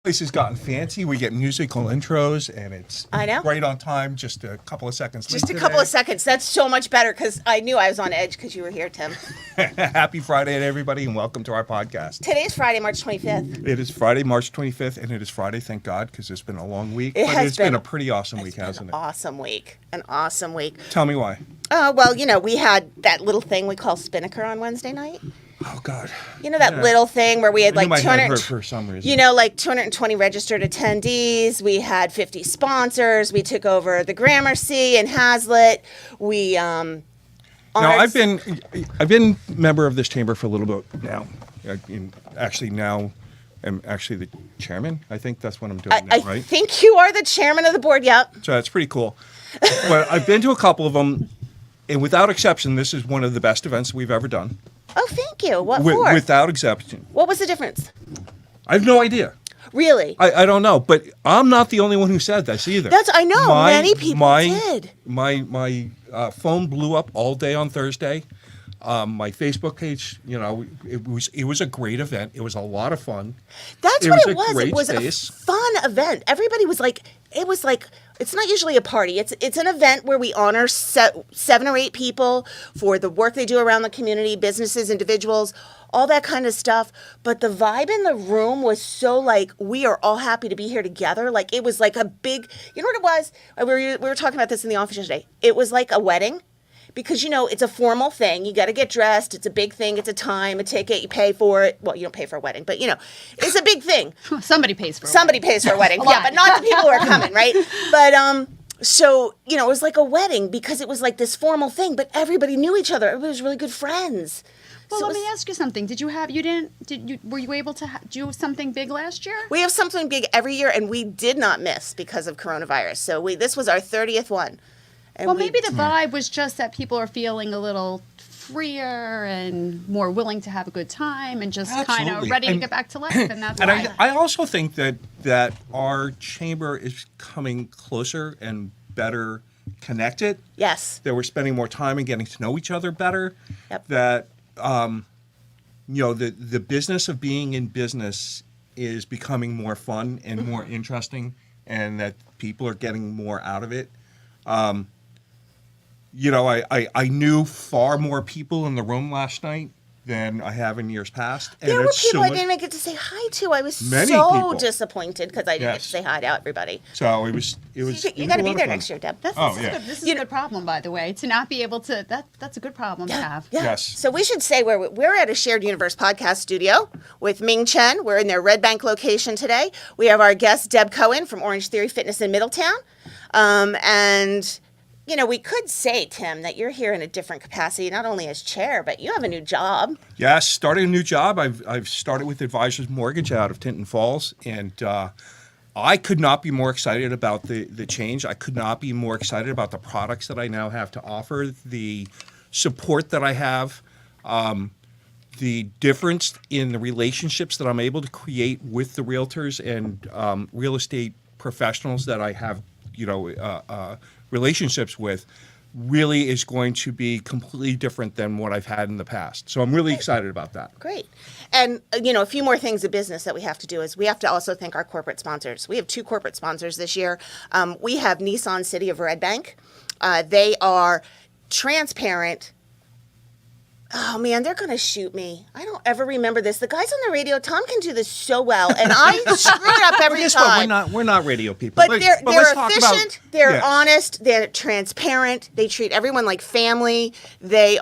This has gotten fancy. We get musical intros, and it's right on time. Just a couple of seconds late. Just a couple of seconds. That's so much better because I knew I was on edge because you were here, Tim. Happy Friday to everybody, and welcome to our podcast. Today's Friday, March 25th. It is Friday, March 25th, and it is Friday, thank God, because it's been a long week. It's been a pretty awesome week, hasn't it? An awesome week. Tell me why. Well, we had that little thing we call Spinnaker on Wednesday night. Oh, God. That little thing where we had like 200, for some reason. Like 220 registered attendees. We had 50 sponsors. We took over the Gramercy and Hazlitt. We Now, I've been member of this chamber for a little bit now. I'm actually the chairman. I think that's what I'm doing now, right? I think you are the chairman of the board, yep. So that's pretty cool. But I've been to a couple of them, and without exception, this is one of the best events we've ever done. Oh, thank you. What for? Without exception. What was the difference? I have no idea. Really? I don't know, but I'm not the only one who said this either. I know. Many people did. My phone blew up all day on Thursday. My Facebook page, it was a great event. It was a lot of fun. That's what it was. Great it was space. A fun event. Everybody was like, it's not usually a party. It's an event where we honor 7 or 8 people for the work they do around the community, businesses, individuals, all that kind of stuff. But the vibe in the room was so like, we are all happy to be here together. Like, it was like a big, you know what it was? We were talking about this in the office yesterday. It was like a wedding. Because, it's a formal thing. You got to get dressed. It's a big thing. It's a time, a ticket. You pay for it. Well, you don't pay for a wedding, but, it's a big thing. Somebody pays for a wedding. Yeah, but not the people who are coming, right? But, so, it was like a wedding because it was like this formal thing, but everybody knew each other. Everybody was really good friends. Well, let me ask you something. Were you able to do something big last year? We have something big every year, and we did not miss because of coronavirus. So this was our 30th one. Well, maybe the vibe was just that people are feeling a little freer and more willing to have a good time and just kind of ready to get back to life. And that's why. I also think that our chamber is coming closer and better connected. Yes. That we're spending more time and getting to know each other better. Yep. That, the business of being in business is becoming more fun and more interesting, and that people are getting more out of it. I knew far more people in the room last night than I have in years past. And there were people I didn't get to say hi to. I was so disappointed because I didn't get to say hi to everybody. So it was. You got to be there next year, Deb. This is a good problem, by the way. To not be able to, that's a good problem to have. Yeah. Yes. So we should say we're at a Shared Universe podcast studio with Ming Chen. We're in their Red Bank location today. We have our guest, Deb Cohen from Orange Theory Fitness in Middletown. And we could say, Tim, that you're here in a different capacity, not only as chair, but you have a new job. Yes, started a new job. I've started with Advisors Mortgage out of Tinton Falls, and I could not be more excited about the change. I could not be more excited about the products that I now have to offer, the support that I have, the difference in the relationships that I'm able to create with the realtors and real estate professionals that I have, relationships with, really is going to be completely different than what I've had in the past. So I'm really excited about that. Great. And, a few more things of business that we have to do is we have to also thank our corporate sponsors. We have 2 corporate sponsors this year. We have Nissan City of Red Bank. They are transparent. Oh, man, they're going to shoot me. I don't ever remember this. The guys on the radio, Tom can do this so well, and I screw it up every time. We're not radio people. But they're efficient, they're honest, they're transparent, they treat everyone like family. They're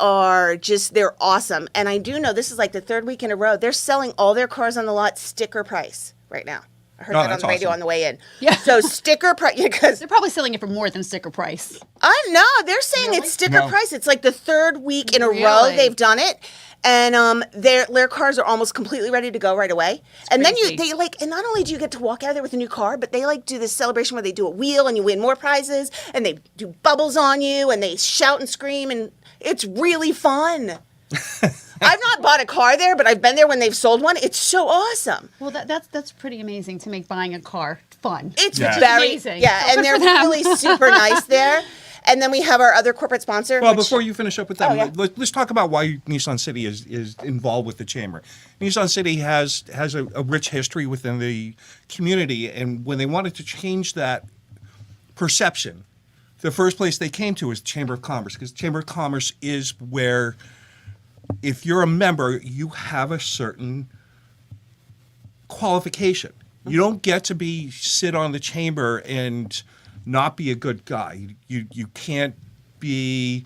awesome. And I do know this is like the 3rd week in a row. They're selling all their cars on the lot sticker price right now. I heard that on the radio on the way in. Yeah. So sticker price, because they're probably selling it for more than sticker price. I know. They're saying it's sticker price. It's like the 3rd week in a row they've done it. And their cars are almost completely ready to go right away. And then and not only do you get to walk out of there with a new car, but they do this celebration where they do a wheel and you win more prizes, and they do bubbles on you and they shout and scream, and it's really fun. I've not bought a car there, but I've been there when they've sold one. It's so awesome. Well, that's pretty amazing to make buying a car fun. It's very amazing. Yeah, and they're really super nice there. And then we have our other corporate sponsor. Well, which- before you finish up with that, Oh, yeah. let's talk about why Nissan City is involved with the chamber. Nissan City has a rich history within the community, and when they wanted to change that perception, the first place they came to is the Chamber of Commerce, because the Chamber of Commerce is where, if you're a member, you have a certain qualification. You don't get to sit on the chamber and not be a good guy. You can't be.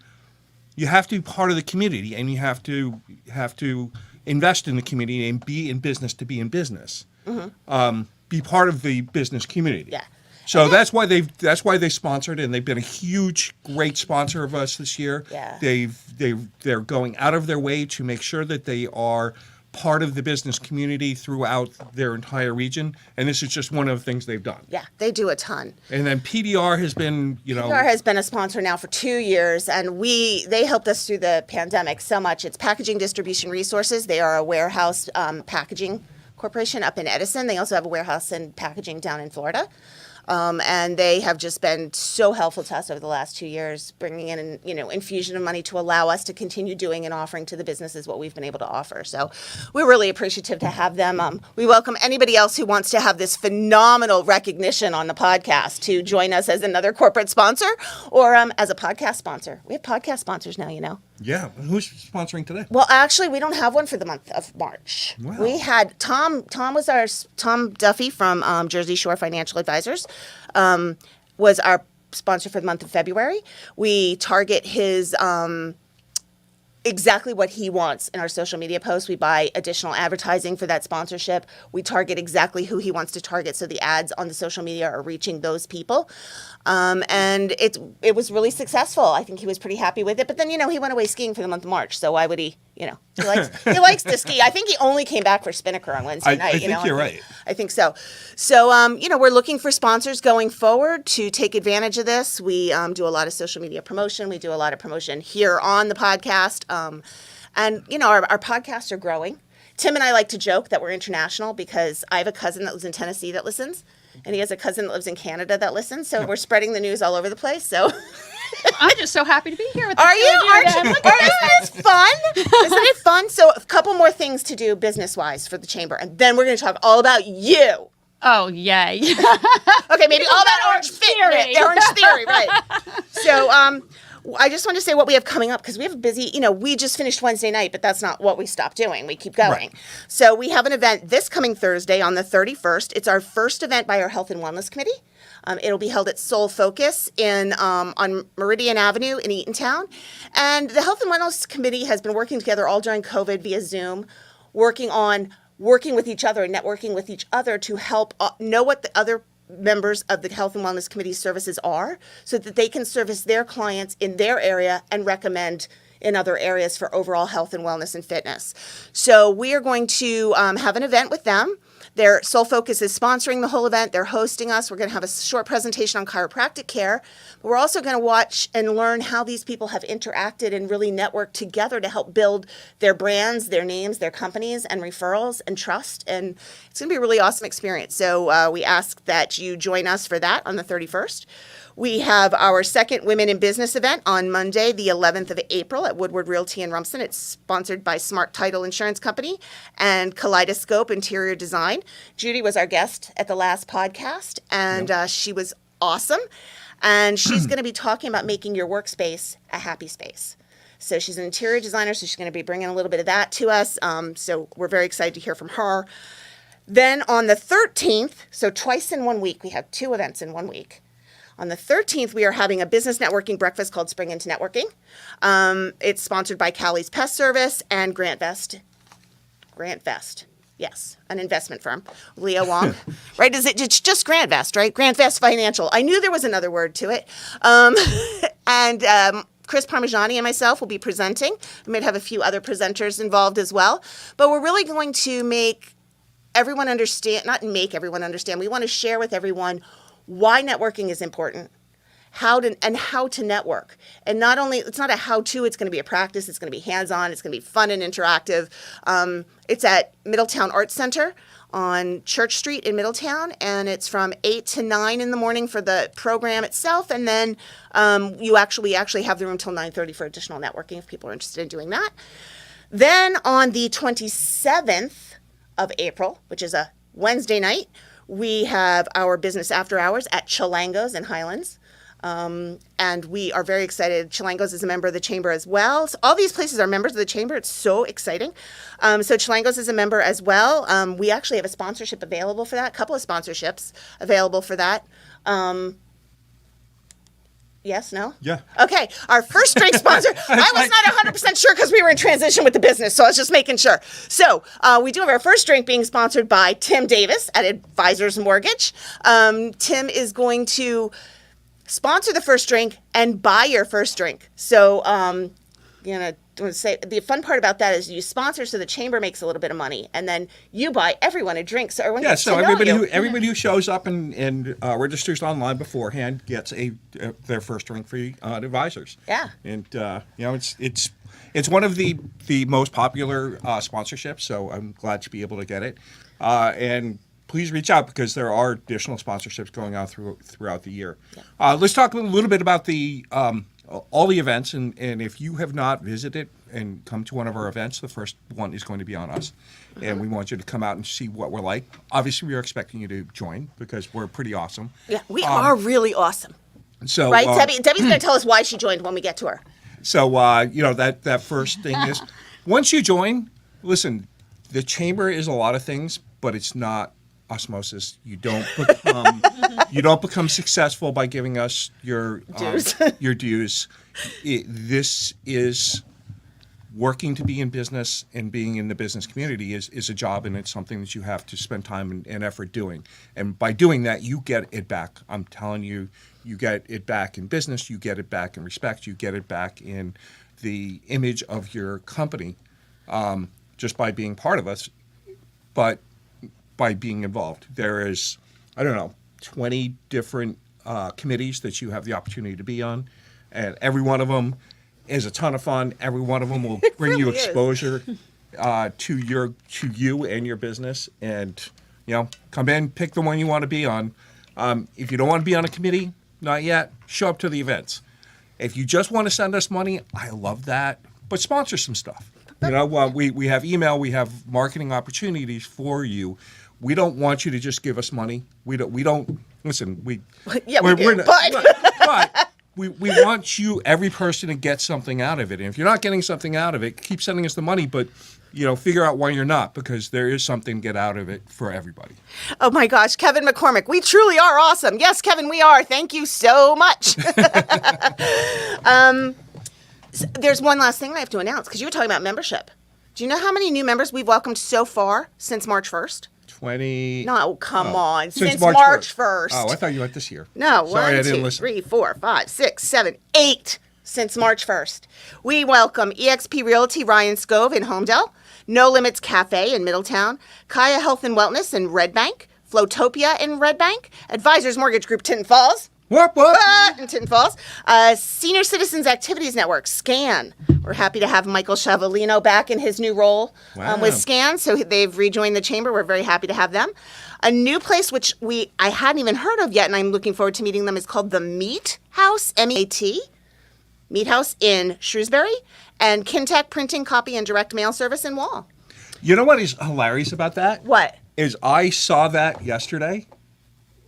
You have to be part of the community, and you have to invest in the community and be in business to be in business. Be part of the business community. Yeah. So that's why they sponsored, and they've been a huge, great sponsor of us this year. Yeah. They're going out of their way to make sure that they are part of the business community throughout their entire region, and this is just one of the things they've done. Yeah, they do a ton. And then PDR has been, PDR has been a sponsor now for 2 years, and they helped us through the pandemic so much. It's Packaging Distribution Resources. They are a warehouse packaging corporation up in Edison. They also have a warehouse and packaging down in Florida. And they have just been so helpful to us over the last 2 years, bringing in an infusion of money to allow us to continue doing and offering to the businesses what we've been able to offer. So we're really appreciative to have them. We welcome anybody else who wants to have this phenomenal recognition on the podcast to join us as another corporate sponsor or as a podcast sponsor. We have podcast sponsors now, Yeah. Who's sponsoring today? Well, actually, we don't have one for the month of March. Wow. We had Tom Duffy from Jersey Shore Financial Advisors was our sponsor for the month of February. We target his exactly what he wants in our social media posts. We buy additional advertising for that sponsorship. We target exactly who he wants to target, so the ads on the social media are reaching those people. And it was really successful. I think he was pretty happy with it. But then, he went away skiing for the month of March, so why would he, he likes to ski. I think he only came back for Spinnaker on Wednesday night. I think you're right. I think so. So, we're looking for sponsors going forward to take advantage of this. We do a lot of social media promotion. We do a lot of promotion here on the podcast. And our podcasts are growing. Tim and I like to joke that we're international because I have a cousin that lives in Tennessee that listens, and he has a cousin that lives in Canada that listens. So we're spreading the news all over the place. So I'm just so happy to be here with the are two you? of you again. Isn't this fun? Isn't it fun? So a couple more things to do business-wise for the chamber, and then we're going to talk all about you. Oh, yay. Okay, maybe all about Orange Theory. Orange Theory, right. So I just want to say what we have coming up, because we have a busy, we just finished Wednesday night, but that's not what we stopped doing. We keep going. Right. So we have an event this coming Thursday on the 31st. It's our first event by our Health and Wellness Committee. It'll be held at Soul Focus on Meridian Avenue in Eatontown. And the Health and Wellness Committee has been working together all during COVID via Zoom, working with each other and networking with each other to help know what the other members of the Health and Wellness Committee services are, so that they can service their clients in their area and recommend in other areas for overall health and wellness and fitness. So we are going to have an event with them. Their Soul Focus is sponsoring the whole event. They're hosting us. We're going to have a short presentation on chiropractic care. But we're also going to watch and learn how these people have interacted and really networked together to help build their brands, their names, their companies, and referrals and trust. And it's going to be a really awesome experience. So we ask that you join us for that on the 31st. We have our second Women in Business event on Monday, the 11th of April at Woodward Realty in Rumson. It's sponsored by Smart Title Insurance Company and Kaleidoscope Interior Design. Judy was our guest at the last podcast, and she was awesome. And she's going to be talking about making your workspace a happy space. So she's an interior designer, so she's going to be bringing a little bit of that to us. So we're very excited to hear from her. Then on the 13th, so twice in 1 week, we have two events in 1 week. On the 13th, we are having a business networking breakfast called Spring Into Networking. It's sponsored by Callie's Pest Service and Grant Vest. Yes, an investment firm. Leo Wong, right? It's just Grant Vest, right? Grant Vest Financial. I knew there was another word to it. And Chris Parmigiani and myself will be presenting. We might have a few other presenters involved as well. But we're really going to make everyone understand, not make everyone understand, we want to share with everyone why networking is important how to network. And not only, it's not a how-to, it's going to be a practice, it's going to be hands-on, it's going to be fun and interactive. It's at Middletown Arts Center on Church Street in Middletown, and it's from 8 to 9 in the morning for the program itself, and then we actually have the room till 9:30 for additional networking if people are interested in doing that. Then on the 27th of April, which is a Wednesday night, we have our business after hours at Chilango's in Highlands. And we are very excited. Chilango's is a member of the chamber as well. So all these places are members of the chamber. It's so exciting. So Chilango's is a member as well. We actually have a sponsorship available for that, a couple of sponsorships available for that. Yes, no? Yeah. Okay, our first drink sponsor. I was not 100% sure because we were in transition with the business, so I was just making sure. So we do have our first drink being sponsored by Tim Davis at Advisors Mortgage. Tim is going to sponsor the first drink and buy your first drink. So, say the fun part about that is you sponsor, so the chamber makes a little bit of money, and then you buy everyone a drink. So everyone gets to know you. Everybody who shows up and registers online beforehand gets their first drink free at Advisors. Yeah. And it's one of the most popular sponsorships, so I'm glad to be able to get it. And please reach out because there are additional sponsorships going on throughout the year. Yeah. Let's talk a little bit about all the events, and if you have not visited and come to one of our events, the first one is going to be on us, and we want you to come out and see what we're like. Obviously, we are expecting you to join because we're pretty awesome. Yeah, we are really awesome. So, right, Debbie's going to tell us why she joined when we get to her. So, that first thing is, once you join, listen, the chamber is a lot of things, but it's not osmosis. You don't become successful by giving us your dues. This is working to be in business, and being in the business community is a job, and it's something that you have to spend time and effort doing. And by doing that, you get it back. I'm telling you, you get it back in business, you get it back in respect, you get it back in the image of your company, just by being part of us. But by being involved. There is, 20 different committees that you have the opportunity to be on, and every one of them is a ton of fun. Every one of them will bring you exposure to you and your business. And come in, pick the one you want to be on. If you don't want to be on a committee, not yet, show up to the events. If you just want to send us money, I love that, but sponsor some stuff. We have email, we have marketing opportunities for you. We don't want you to just give us money. We don't listen. But we want you, every person, to get something out of it. And if you're not getting something out of it, keep sending us the money. But figure out why you're not, because there is something to get out of it for everybody. Oh my gosh, Kevin McCormick, we truly are awesome. Yes, Kevin, we are. Thank you so much. There's one last thing I have to announce, because you were talking about membership. Do you know how many new members we've welcomed so far since March 1st? 20. No, come on. Since March 1st. Oh, I thought you meant this year. No, Sorry, 1, 2, 3, 4, 5, 6, 7, 8 since March 1st. We welcome eXp Realty Ryan Scove in Homedale, No Limits Cafe in Middletown, Kaya Health and Wellness in Red Bank, Flowtopia in Red Bank, Advisors Mortgage Group Tinton Falls. What? In Tinton Falls. Senior Citizens Activities Network, SCAN. We're happy to have Michael Chavalino back in his new role with SCAN. So they've rejoined the chamber. We're very happy to have them. A new place which I hadn't even heard of yet, and I'm looking forward to meeting them, is called the Meat House, M-E-A-T. Meat House in Shrewsbury, and Kintec Printing, Copy, and Direct Mail Service in Wall. You know what is hilarious about that? What? Is I saw that yesterday.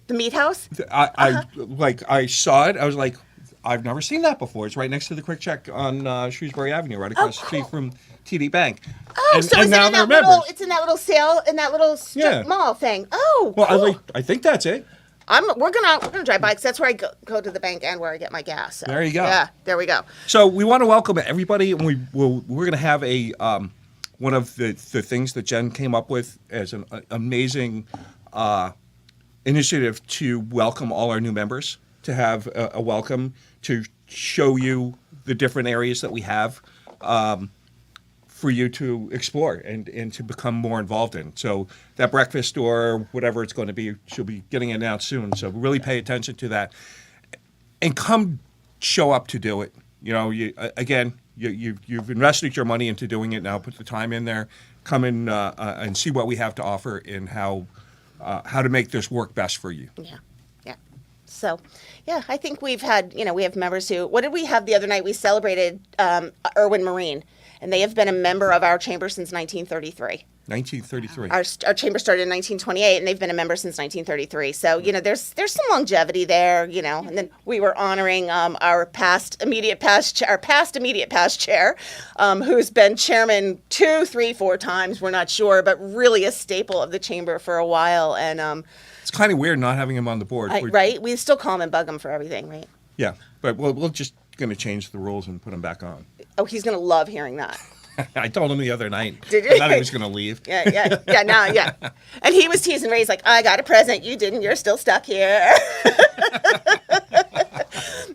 The Meat House? I saw it. I was like, I've never seen that before. It's right next to the Quick Check on Shrewsbury Avenue, right across the street from TD Bank. Oh, so it's in that little sale, in that little strip mall thing. Oh, well, cool. I think that's it. We're gonna drive by, because that's where I go to the bank and where I get my gas. So. There you go. Yeah, there we go. So we want to welcome everybody, and we're going to have a one of the things that Jen came up with as an amazing initiative to welcome all our new members, to have a welcome, to show you the different areas that we have for you to explore and to become more involved in. So that breakfast or whatever it's going to be, she'll be getting announced soon. So really pay attention to that. and come show up to do it. You've invested your money into doing it. Now put the time in there. Come in and see what we have to offer and how to make this work best for you. Yeah. Yeah. So, yeah, I think we have members who, what did we have the other night? We celebrated Irwin Marine, and they have been a member of our chamber since 1933. 1933. Our chamber started in 1928, and they've been a member since 1933. So, there's some longevity there, and then we were honoring our past immediate past chair, who's been chairman 2, 3, 4 times, we're not sure, but really a staple of the chamber for a while. And it's kind of weird not having him on the board. Right? We still call him and bug him for everything, right? Yeah, but we're just going to change the rules and put him back on. Oh, he's going to love hearing that. I told him the other night. Did you? I thought he was going to leave. Yeah. And he was teasing Ray. He's like, I got a present. You didn't. You're still stuck here.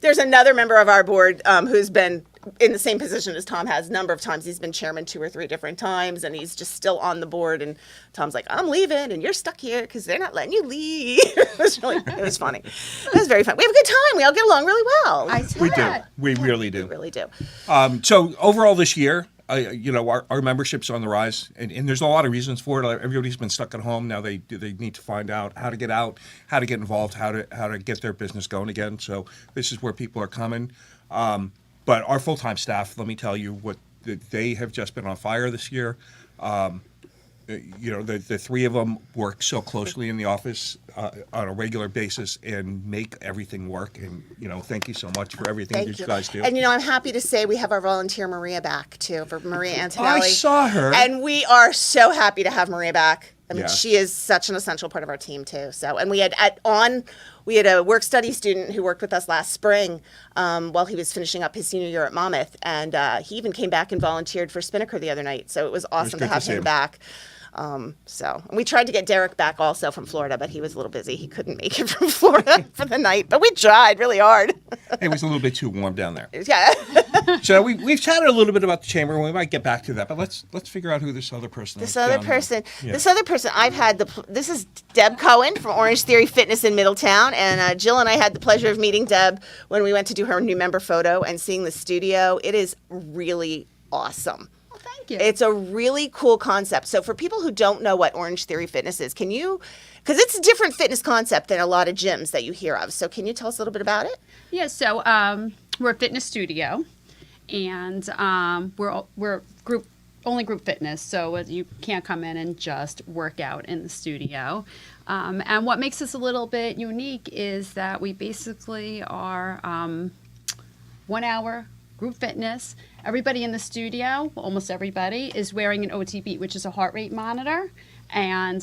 There's another member of our board who's been in the same position as Tom has a number of times. He's been chairman 2 or 3 different times, and he's just still on the board. And Tom's like, I'm leaving, and you're stuck here because they're not letting you leave. It was funny. It was very fun. We have a good time. We all get along really well. We do. We really do. We really do. So overall this year, our membership's on the rise, and there's a lot of reasons for it. Everybody's been stuck at home. Now they need to find out how to get out, how to get involved, how to get their business going again. So this is where people are coming. But our full-time staff, let me tell you, they have just been on fire this year. The 3 of them work so closely in the office on a regular basis and make everything work. And, thank you so much for everything that you guys do. And, I'm happy to say we have our volunteer Maria back, too, for Maria Antonelli. I saw her. And we are so happy to have Maria back. I mean, Yeah. she is such an essential part of our team, too. So, and we had a work study student who worked with us last spring while he was finishing up his senior year at Monmouth. And he even came back and volunteered for Spinnaker the other night. So it was awesome to have him back. And we tried to get Derek back also from Florida, but he was a little busy. He couldn't make it from Florida for the night, but we tried really hard. It was a little bit too warm down there. Yeah. So we've chatted a little bit about the chamber, and we might get back to that, but let's figure out who this other person is. This other person, I've had this is Deb Cohen from Orange Theory Fitness in Middletown, and Jill and I had the pleasure of meeting Deb when we went to do her new member photo and seeing the studio. It is really awesome. Thank you. It's a really cool concept. So for people who don't know what Orange Theory Fitness is, can you, because it's a different fitness concept than a lot of gyms that you hear of. So can you tell us a little bit about it? Yeah, so we're a fitness studio, and we're group fitness, so you can't come in and just work out in the studio. And what makes us a little bit unique is that we basically are 1 hour group fitness. Everybody in the studio, almost everybody, is wearing an OT beat, which is a heart rate monitor. And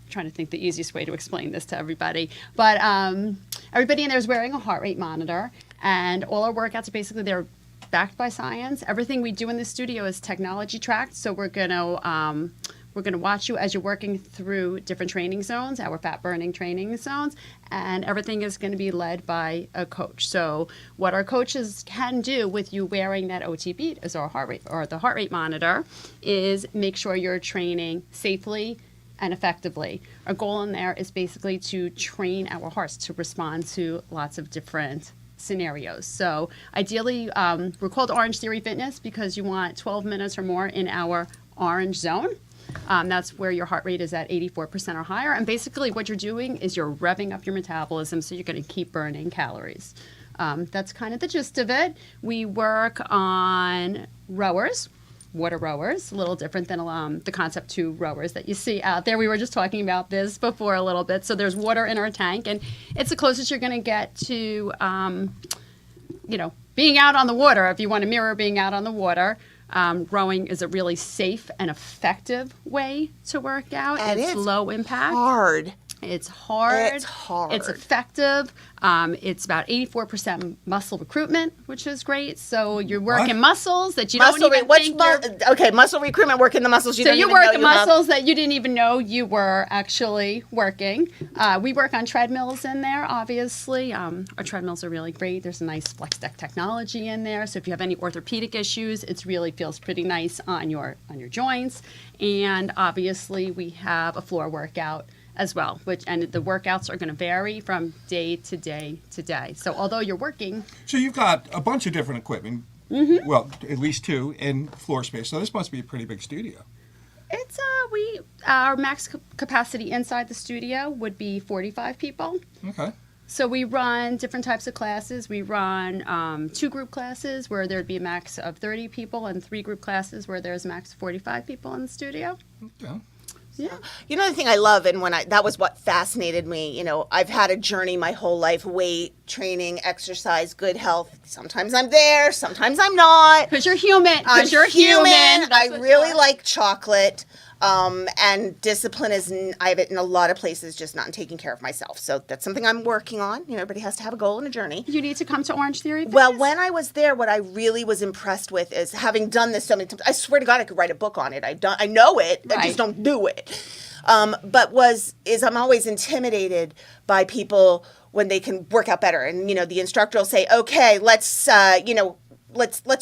trying to think the easiest way to explain this to everybody. But everybody in there is wearing a heart rate monitor. And all our workouts are basically, they're backed by science. Everything we do in the studio is technology tracked. So we're going to watch you as you're working through different training zones, our fat burning training zones, and everything is going to be led by a coach. So what our coaches can do with you wearing that OT beat as our heart rate or the heart rate monitor is make sure you're training safely and effectively. Our goal in there is basically to train our hearts to respond to lots of different scenarios. So ideally, we're called Orange Theory Fitness because you want 12 minutes or more in our orange zone. That's where your heart rate is at 84% or higher. And basically what you're doing is you're revving up your metabolism so you're going to keep burning calories. That's kind of the gist of it. We work on rowers, water rowers, a little different than the Concept 2 rowers that you see out there. We were just talking about this before a little bit. So there's water in our tank, and it's the closest you're going to get to, being out on the water. If you want to mirror being out on the water, rowing is a really safe and effective way to work out. And it's low impact. Hard. It's hard. It's hard. It's effective. It's about 84% muscle recruitment, which is great. So you're working muscles that you don't even think you're... muscle recruitment, working the muscles you so don't you're even know working you have. muscles that you didn't even know you were actually working. We work on treadmills in there, obviously. Our treadmills are really great. There's a nice flex deck technology in there. So if you have any orthopedic issues, it really feels pretty nice on your joints. And obviously we have a floor workout as well, and the workouts are going to vary from day to day to day. So although you're working, So you've got a bunch of different equipment. Mm-hmm. Well, at least 2 in floor space. So this must be a pretty big studio. it's our max capacity inside the studio would be 45 people. Okay. So we run different types of classes. We run 2 group classes where there'd be a max of 30 people, and 3 group classes where there's a max of 45 people in the studio. Okay. Yeah. You know, the thing I love, and that was what fascinated me. You know, I've had a journey my whole life: weight training, exercise, good health. Sometimes I'm there, sometimes I'm not. Because you're human. I'm Because you're human. I That's what really you are. like chocolate. And discipline I have it in a lot of places, just not in taking care of myself. So that's something I'm working on. You know, everybody has to have a goal and a journey. You need to come to Orange Theory. Well, Fitness. when I was there, what I really was impressed with is having done this so many times. I swear to God, I could write a book on it. I know it. I Right. just don't do it. But I'm always intimidated by people when they can work out better. And, you know, the instructor will say, okay, let's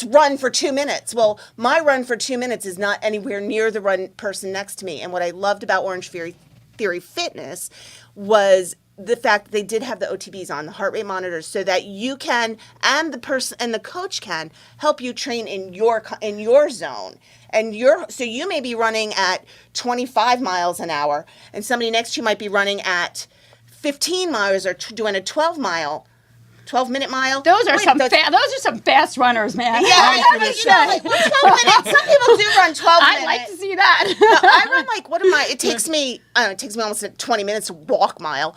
run for 2 minutes. Well, my run for 2 minutes is not anywhere near the run person next to me. And what I loved about Orange Theory Fitness was the fact that they did have the OTBs on, the heart rate monitors, so that you can, and the person and the coach can help you train in your zone. And so you may be running at 25 miles an hour, and somebody next to you might be running at 15 miles or doing a 12-minute mile. those are Wait, some fast runners, man. Yeah, I was I mean, gonna like 12 minutes. Some people do run 12 minutes. I'd like to see that. No, I run like, it takes me, I don't know, it takes me almost 20 minutes to walk mile.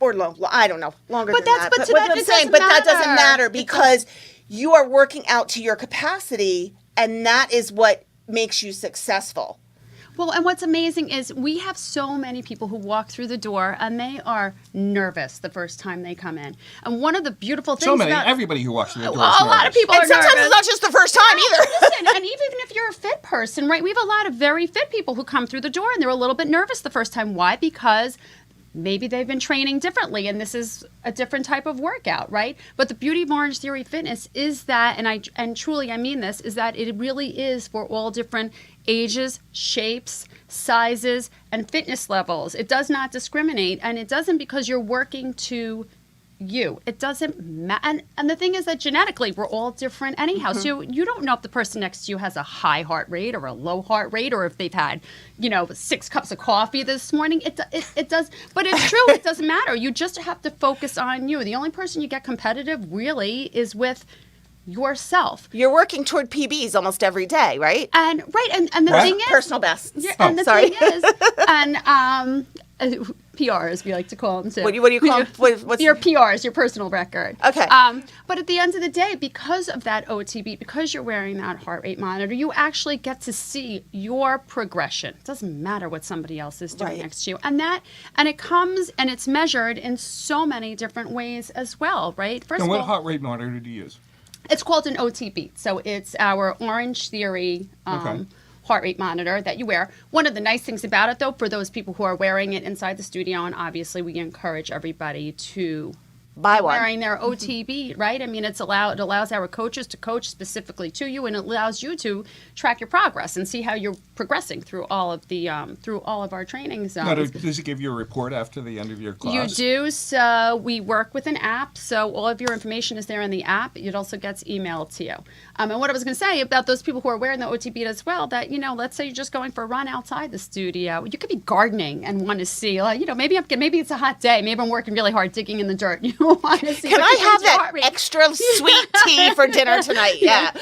Or long, I don't know, longer But than that's- that. but to what that, I'm it saying, doesn't but that doesn't matter. matter It because you are working out to your capacity, and that is what makes you successful. Well, and what's amazing is we have so many people who walk through the door and they are nervous the first time they come in. And one of the beautiful things about Everybody who walks through the door. a lot of people And are sometimes nervous. it's not just the first time either. Listen, and even if you're a fit person, right? We have a lot of very fit people who come through the door and they're a little bit nervous the first time. Why? Because maybe they've been training differently and this is a different type of workout, right? But the beauty of Orange Theory Fitness is that, and truly I mean this, is that it really is for all different ages, shapes, sizes, and fitness levels. It does not discriminate, and it doesn't because you're working to you. It doesn't matter. And the thing is that genetically, we're all different anyhow. So you don't know if the person next to you has a high heart rate or a low heart rate, or if they've had, 6 cups of coffee this morning. It does. But it's true. It doesn't matter. You just have to focus on you. The only person you get competitive really is with yourself. You're working toward PBs almost every day, right? And the What? thing is, Personal bests. yeah, Oh, and the sorry. thing is, and PRs, we like to call them too. What do you call them? What's your PRs, your personal record. Okay. But at the end of the day, because of that OTB, because you're wearing that heart rate monitor, you actually get to see your progression. It doesn't matter what somebody else is doing Right. next to you. And it comes and it's measured in so many different ways as well, right? First And of what all, heart rate monitor do you use? it's called an OTB. So it's our Orange Theory Okay. heart rate monitor that you wear. One of the nice things about it, though, for those people who are wearing it inside the studio, and obviously we encourage everybody to Buy one. wearing their OTB, right? I mean, it allows our coaches to coach specifically to you, and it allows you to track your progress and see how you're progressing through all of our training zones. Now, does it give you a report after the end of your class? You do. So we work with an app. So all of your information is there in the app. It also gets emailed to you. And what I was going to say about those people who are wearing the OTB as well, that, let's say you're just going for a run outside the studio. You could be gardening and want to see, maybe it's a hot day. Maybe I'm working really hard digging in the dirt. You want to see. Can what I your have that heart rate- extra sweet tea for dinner tonight? Yeah.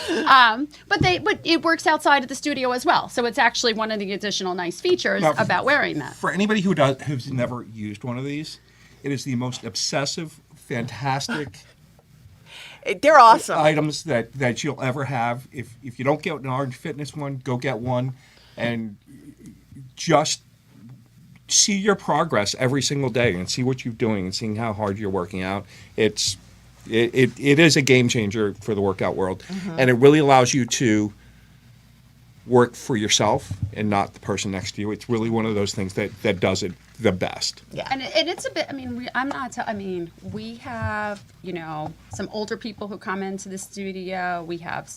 But it works outside of the studio as well. So it's actually one of the additional nice features Now, about wearing that. For anybody who's never used one of these, it is the most obsessive, fantastic They're awesome. items that you'll ever have. If you don't get an Orange Fitness one, go get one, and just see your progress every single day and see what you're doing and seeing how hard you're working out. It is a game changer for the workout world, and it really allows you to work for yourself and not the person next to you. It's really one of those things that does it the best. Yeah. And it's a bit, we have, some older people who come into the studio. We have,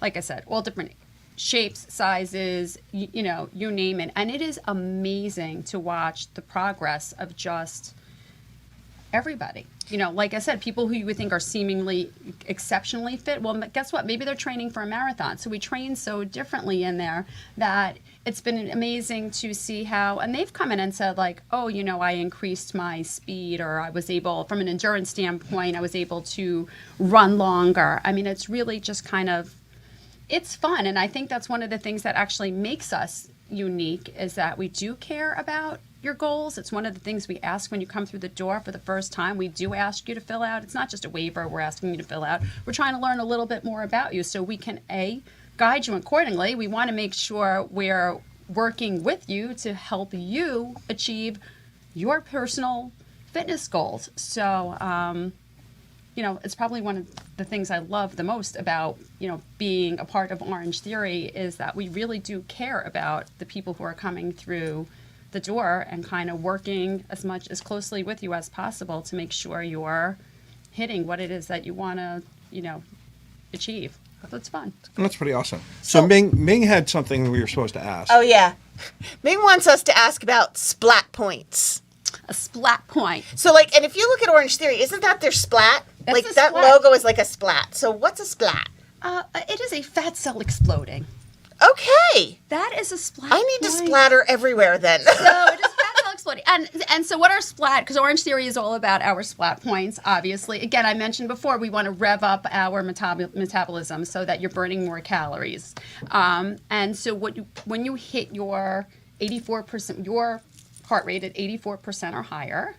like I said, all different shapes, sizes, you name it. And it is amazing to watch the progress of just everybody. Like I said, people who you would think are seemingly exceptionally fit. Well, guess what? Maybe they're training for a marathon. So we train so differently in there that it's been amazing to see how, and they've come in and said like, oh, I increased my speed, or I was able, from an endurance standpoint, I was able to run longer. I mean, it's really just kind of, it's fun. And I think that's one of the things that actually makes us unique, is that we do care about your goals. It's one of the things we ask when you come through the door for the first time. We do ask you to fill out. It's not just a waiver we're asking you to fill out. We're trying to learn a little bit more about you so we can, guide you accordingly. We want to make sure we're working with you to help you achieve your personal fitness goals. So, it's probably one of the things I love the most about, being a part of Orange Theory, is that we really do care about the people who are coming through the door and kind of working as closely with you as possible to make sure you're hitting what it is that you want to, achieve. That's fun. That's pretty awesome. So Ming had something we were supposed to ask. Oh, yeah. Ming wants us to ask about splat points. A splat point. So, and if you look at Orange Theory, isn't that their splat? That's a that splat. logo is like a splat. So what's a splat? It is a fat cell exploding. Okay. That is a splat. I need to point. splatter everywhere then. So it is fat cell exploding. And so what are splat? Because Orange Theory is all about our splat points, obviously. Again, I mentioned before, we want to rev up our metabolism so that you're burning more calories. And so when you hit your 84%, your heart rate at 84% or higher,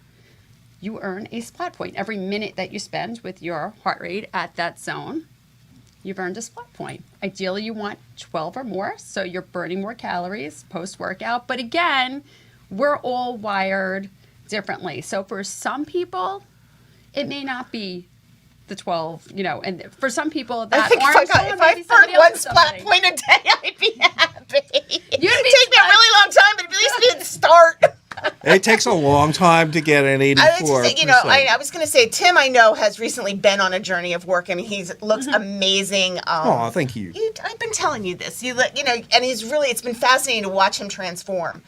you earn a splat point. Every minute that you spend with your heart rate at that zone, you've earned a splat point. Ideally, you want 12 or more, so you're burning more calories post-workout. But again, we're all wired differently. So for some people, it may not be the 12, and for some people, that I think orange if I burned one splat point a day, I'd be happy. It'd take me a really long time, but at least be a start. It takes a long time to get an 84%. I was going to say, Tim, I know, has recently been on a journey of work. I mean, he looks amazing. Oh, thank you. I've been telling you this. And it's been fascinating to watch him transform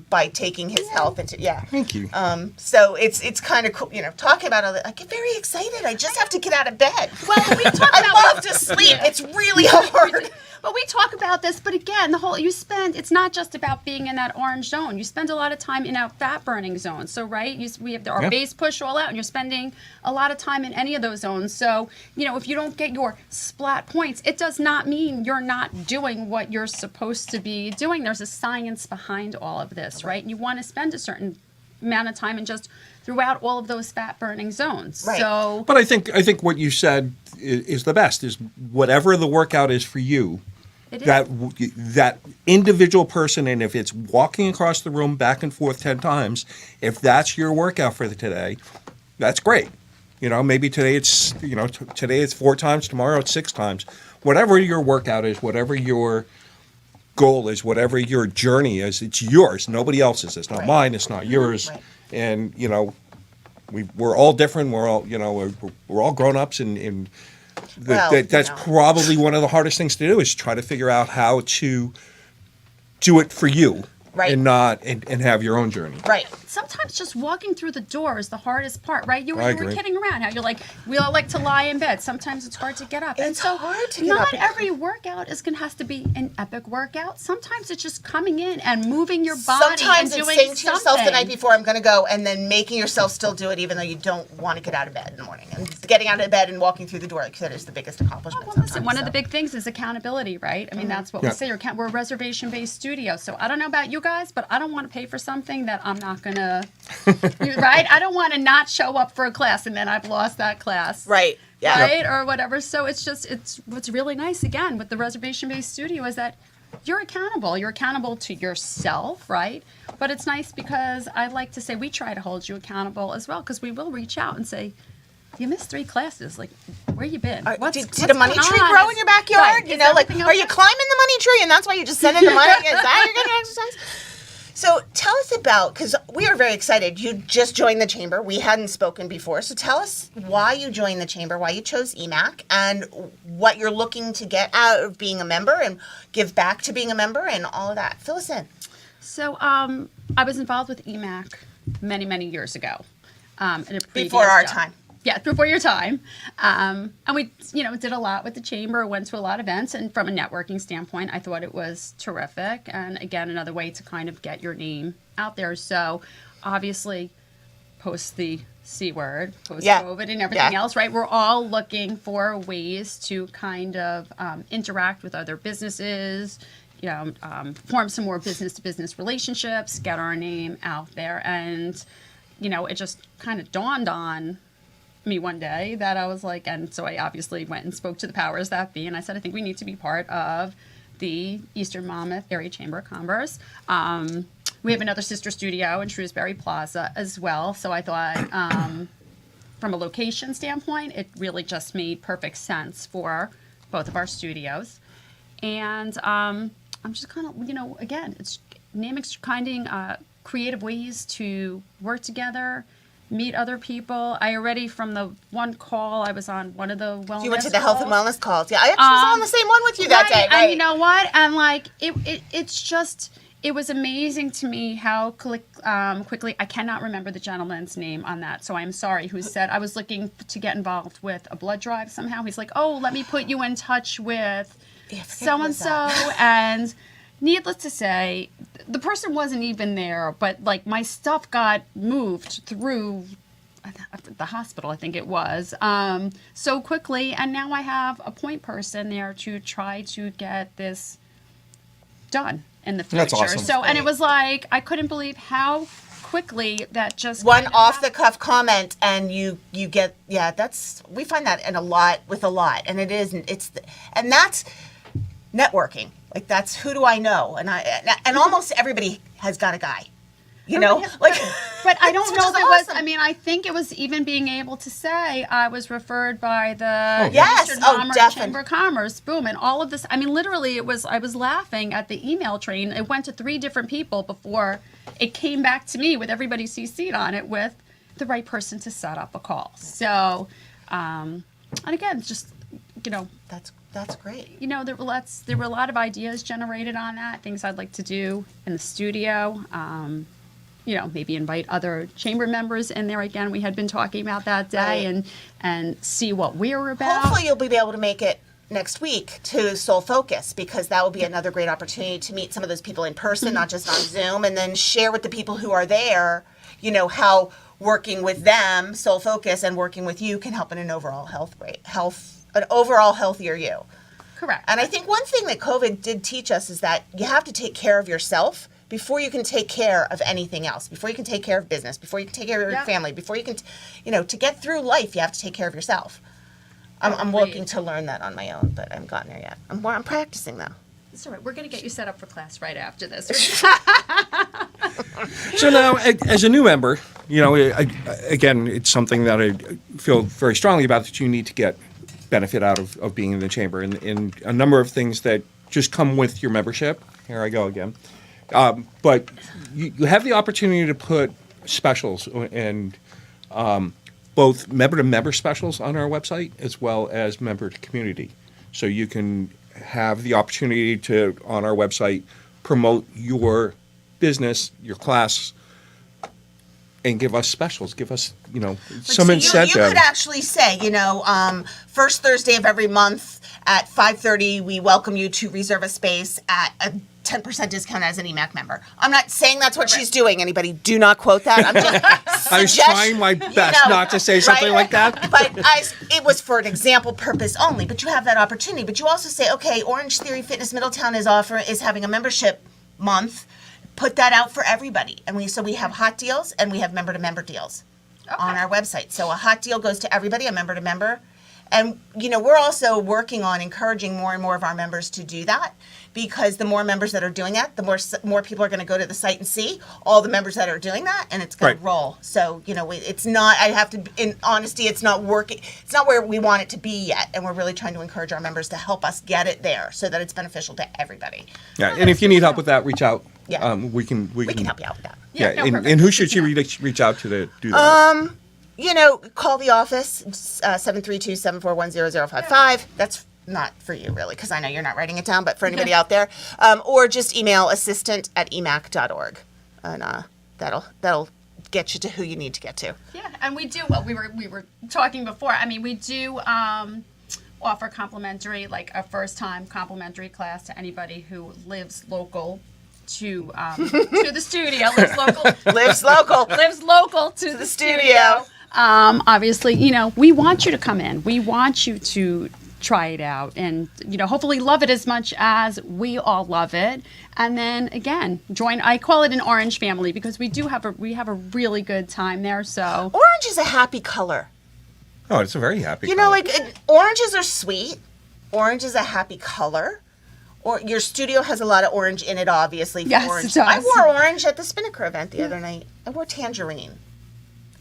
by taking his health into, Thank you. So it's kind of cool, talking about all that. I get very excited. I just have to get out of bed. Well, we talk about I love to sleep. It's really hard. But we talk about this, but again, it's not just about being in that orange zone. You spend a lot of time in our fat burning zone. So, right, we have our base push all out, and you're spending a lot of time in any of those zones. So, if you don't get your splat points, it does not mean you're not doing what you're supposed to be doing. There's a science behind all of this, right? You want to spend a certain amount of time and just throughout all of those fat burning zones. Right. So, But I think what you said is the best, is whatever the workout is for you, that individual person, and if it's walking across the room back and forth 10 times, if that's your workout for today, that's great. Maybe today it's today it's 4 times, tomorrow it's 6 times. Whatever your workout is, whatever your goal is, whatever your journey is, it's yours. Nobody else's. It's not mine. It's not yours. Right. And we're all different. We're all we're all grown ups, and that's probably one of the hardest things to do, is try to figure out how to do it for you, right, and not and have your own journey. Right. Sometimes just walking through the door is the hardest part, right? You I were agree. kidding around how you're like, we all like to lie in bed. Sometimes it's hard to get up. It's hard to get up. Not every workout has to be an epic workout. Sometimes it's just coming in and moving your body Sometimes and it's doing saying to yourself the something. night before, I'm going to go, and then making yourself still do it even though you don't want to get out of bed in the morning. And getting out of bed and walking through the door, like you said, is the biggest accomplishment. Well, listen, one of the big things is accountability, right? I mean, that's what we say. We're a reservation-based studio. So I don't know about you guys, but I don't want to pay for something that I'm not going to, right? I don't want to not show up for a class and then I've lost that class. Right. Yeah. Right? Or whatever. So it's what's really nice, again, with the reservation-based studio is that you're accountable. You're accountable to yourself, right? But it's nice because I like to say we try to hold you accountable as well, because we will reach out and say, you missed 3 classes. Like, where you been? Did a money tree grow in your backyard? Right. Are you climbing the money tree and that's why you just send in the money? Is that you're getting exercise? So tell us about, because we are very excited. You just joined the chamber. We hadn't spoken before. So tell us why you joined the chamber, why you chose EMAC, and what you're looking to get out of being a member and give back to being a member and all of that. Fill us in. So I was involved with EMAC many, many years ago. In a previous Before our job. time. Yeah, before your time. And we, did a lot with the chamber, went to a lot of events. And from a networking standpoint, I thought it was terrific. And again, another way to kind of get your name out there. So obviously, post the C word, post COVID and everything else, right? We're all looking for ways to kind of interact with other businesses, form some more business-to-business relationships, get our name out there. And, it just kind of dawned on me one day that I was like, and so I obviously went and spoke to the powers that be, and I said, I think we need to be part of the Eastern Monmouth Area Chamber of Commerce. We have another sister studio in Shrewsbury Plaza as well, so I thought from a location standpoint, it really just made perfect sense for both of our studios. And I'm just kind of, again, it's creative ways to work together, meet other people. I already, from the one call, I was on one of the wellness calls. You went to the health and wellness calls. Yeah, I actually was on the same one with you that day. Right. And you know what? And like, it's just, it was amazing to me how quickly, I cannot remember the gentleman's name on that, so I'm sorry, who said, I was looking to get involved with a blood drive somehow. He's like, oh, let me put you in touch with so-and-so. And needless to say, the person wasn't even there, but like my stuff got moved through the hospital, I think it was, so quickly. And now I have a point person there to try to get this done in the future. That's awesome. So, and it was like, I couldn't believe how quickly that just one off the cuff comment and you get, we find that in a lot, and and that's networking. Like, that's who do I know? And almost everybody has got a guy, But I don't know if it was, awesome. I think it was even being able to say I was referred by the Yes. Eastern Oh, Monmouth definitely. Chamber of Commerce, boom, and all of this. Literally, I was laughing at the email train. It went to 3 different people before it came back to me with everybody CC'd on it with the right person to set up a call. So, and again, just, That's great. there were a lot of ideas generated on that, things I'd like to do in the studio. Maybe invite other chamber members in there again. We had been talking about that day, Right. and see what we're about. Hopefully you'll be able to make it next week to Soul Focus, because that will be another great opportunity to meet some of those people in person, not just on Zoom, and then share with the people who are there, how working with them, Soul Focus, and working with you can help in an overall an overall healthier you. Correct. And I think one thing that COVID did teach us is that you have to take care of yourself before you can take care of anything else, before you can take care of business, before you can take care of your family, before you can, to get through life, you have to take care of yourself. I'm working to learn that on my own, but I haven't gotten there yet. I'm practicing though. It's all right. We're going to get you set up for class right after this. So now, as a new member, again, it's something that I feel very strongly about, that you need to get benefit out of being in the chamber, and a number of things that just come with your membership. Here I go again. But you have the opportunity to put specials and both member-to-member specials on our website, as well as member-to-community. So you can have the opportunity to, on our website, promote your business, your class, and give us specials, give us, some incentive. You could actually say, first Thursday of every month at 5:30, we welcome you to reserve a space at a 10% discount as an EMAC member. I'm not saying that's what she's doing. Anybody, do not quote that. I'm just I was trying my best not to say something like that. But it was for an example purpose only. But you have that opportunity. But you also say, okay, Orange Theory Fitness Middletown is having a membership month. Put that out for everybody. And we have hot deals and we have member-to-member deals on our website. So a hot deal goes to everybody, a member-to-member. And, we're also working on encouraging more and more of our members to do that, because the more members that are doing that, the more people are going to go to the site and see all the members that are doing that, and it's going to roll. So, it's not, in honesty, it's not working. It's not where we want it to be yet. And we're really trying to encourage our members to help us get it there so that it's beneficial to everybody. Yeah, and if you need help with that, reach out Yeah. We can We can help you out with that. Yeah, no, and perfect. who should she reach out to do that? Call the office, 732-741-0055. That's not for you, really, because I know you're not writing it down, but for anybody out there. Or just email assistant@emac.org. And that'll get you to who you need to get to. Yeah, and we do what we were talking before. I mean, we do offer complimentary, like a first-time complimentary class to anybody who lives local to the studio. Lives local. Lives local to the studio. Obviously, we want you to come in. We want you to try it out and, hopefully love it as much as we all love it. And then again, join, I call it an orange family because we have a really good time there. So Orange is a happy color. Oh, it's a very happy. Oranges are sweet. Orange is a happy color. Or your studio has a lot of orange in it, obviously. For Yes, orange. it does. I wore orange at the Spinnaker event the other night. I wore tangerine.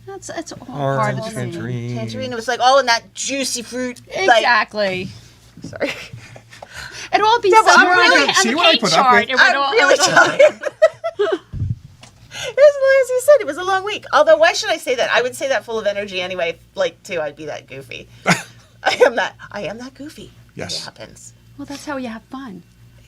it's all part of Orange, the thing. tangerine. Tangerine. It was like all in that juicy fruit. Exactly. Sorry. It'll all be Yeah, but I'm somewhere really- on the see what I paint put up chart. with? It would I'm all, really it would all- tired. As you said, it was a long week. Although, why should I say that? I would say that full of energy anyway. I'd be that goofy. I am that goofy. Yes. It happens. Well, that's how you have fun.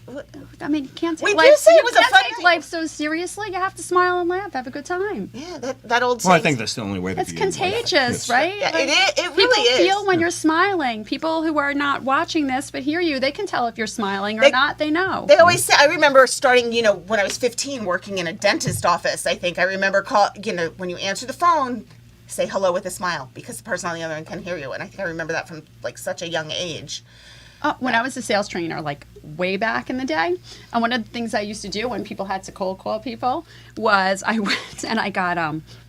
What- I mean, you can't take We do life. say it You was a can't fun take night. life so seriously. You have to smile and laugh, have a good time. Yeah, that old Well, I saying. think that's the only way to It's be in life. contagious, Yes. right? Yeah, Like, it people really is. feel when you're smiling. People who are not watching this but hear you, they can tell if you're smiling or They- not. They know. They always say. I remember starting, when I was 15, working in a dentist office. I think I remember when you answer the phone, say hello with a smile because the person on the other end can hear you. And I think I remember that from like such a young age. When I was a sales trainer, like way back in the day, and one of the things I used to do when people had to cold call people was I went and I got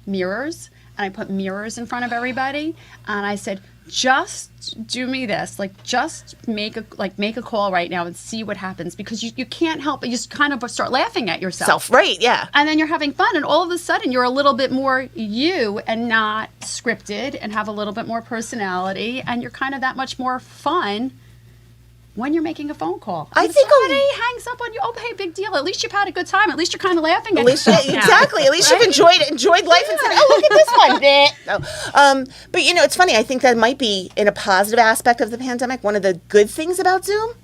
mirrors and I put mirrors in front of everybody and I said, just do me this, like just make a call right now and see what happens because you can't help but you just kind of start laughing at yourself. Right? Yeah. And then you're having fun, and all of a sudden you're a little bit more you and not scripted and have a little bit more personality, and you're kind of that much more fun when you're making a phone call. I If think somebody hangs up on you, hey, big deal. At least you've had a good time. At least you're kind of laughing At at least, yourself now, exactly. At least right? you've enjoyed life and said, "Oh, look at this one." No. But it's funny. I think that might be in a positive aspect of the pandemic. One of the good things about Zoom.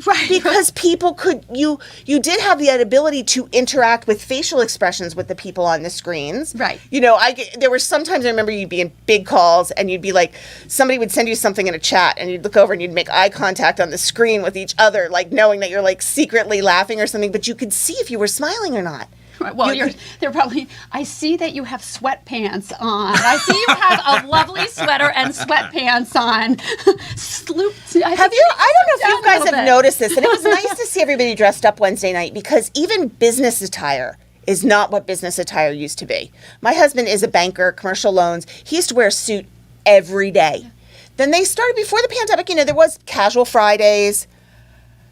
Right. Because people you did have the ability to interact with facial expressions with the people on the screens. Right. There were sometimes I remember you'd be in big calls and you'd be like, somebody would send you something in a chat and you'd look over and you'd make eye contact on the screen with each other, like knowing that you're like secretly laughing or something, but you could see if you were smiling or not. Well, they're probably. I see that you have sweatpants on. I see you have a lovely sweater and sweatpants on. Slooped. I don't know if you guys have noticed this, and it was nice to see everybody dressed up Wednesday night because even business attire is not what business attire used to be. My husband is a banker, commercial loans. He used to wear a suit every day. Then they started, before the pandemic, there was casual Fridays.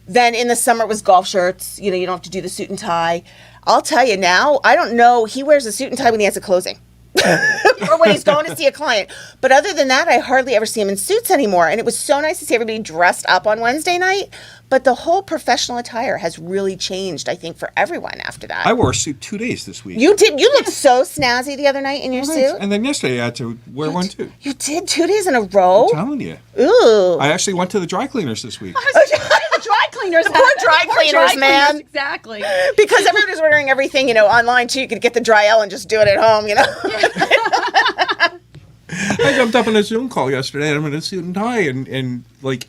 Then in the summer it was golf shirts. You don't have to do the suit and tie. I'll tell you now, I don't know. He wears a suit and tie when he has a closing or when he's going to see a client. But other than that, I hardly ever see him in suits anymore. And it was so nice to see everybody dressed up on Wednesday night. But the whole professional attire has really changed, I think, for everyone after that. I wore a suit 2 days this week. You did. You looked so snazzy the other night in your suit. And then yesterday I had to wear one too. You did 2 days in a row? I'm telling you. Ooh. I actually went to the dry cleaners this week. The dry cleaners. The poor dry cleaners, man. Exactly. Because everyone was ordering everything, online too. You could get the dry L and just do it at home, I jumped up on a Zoom call yesterday and I'm in a suit and tie and like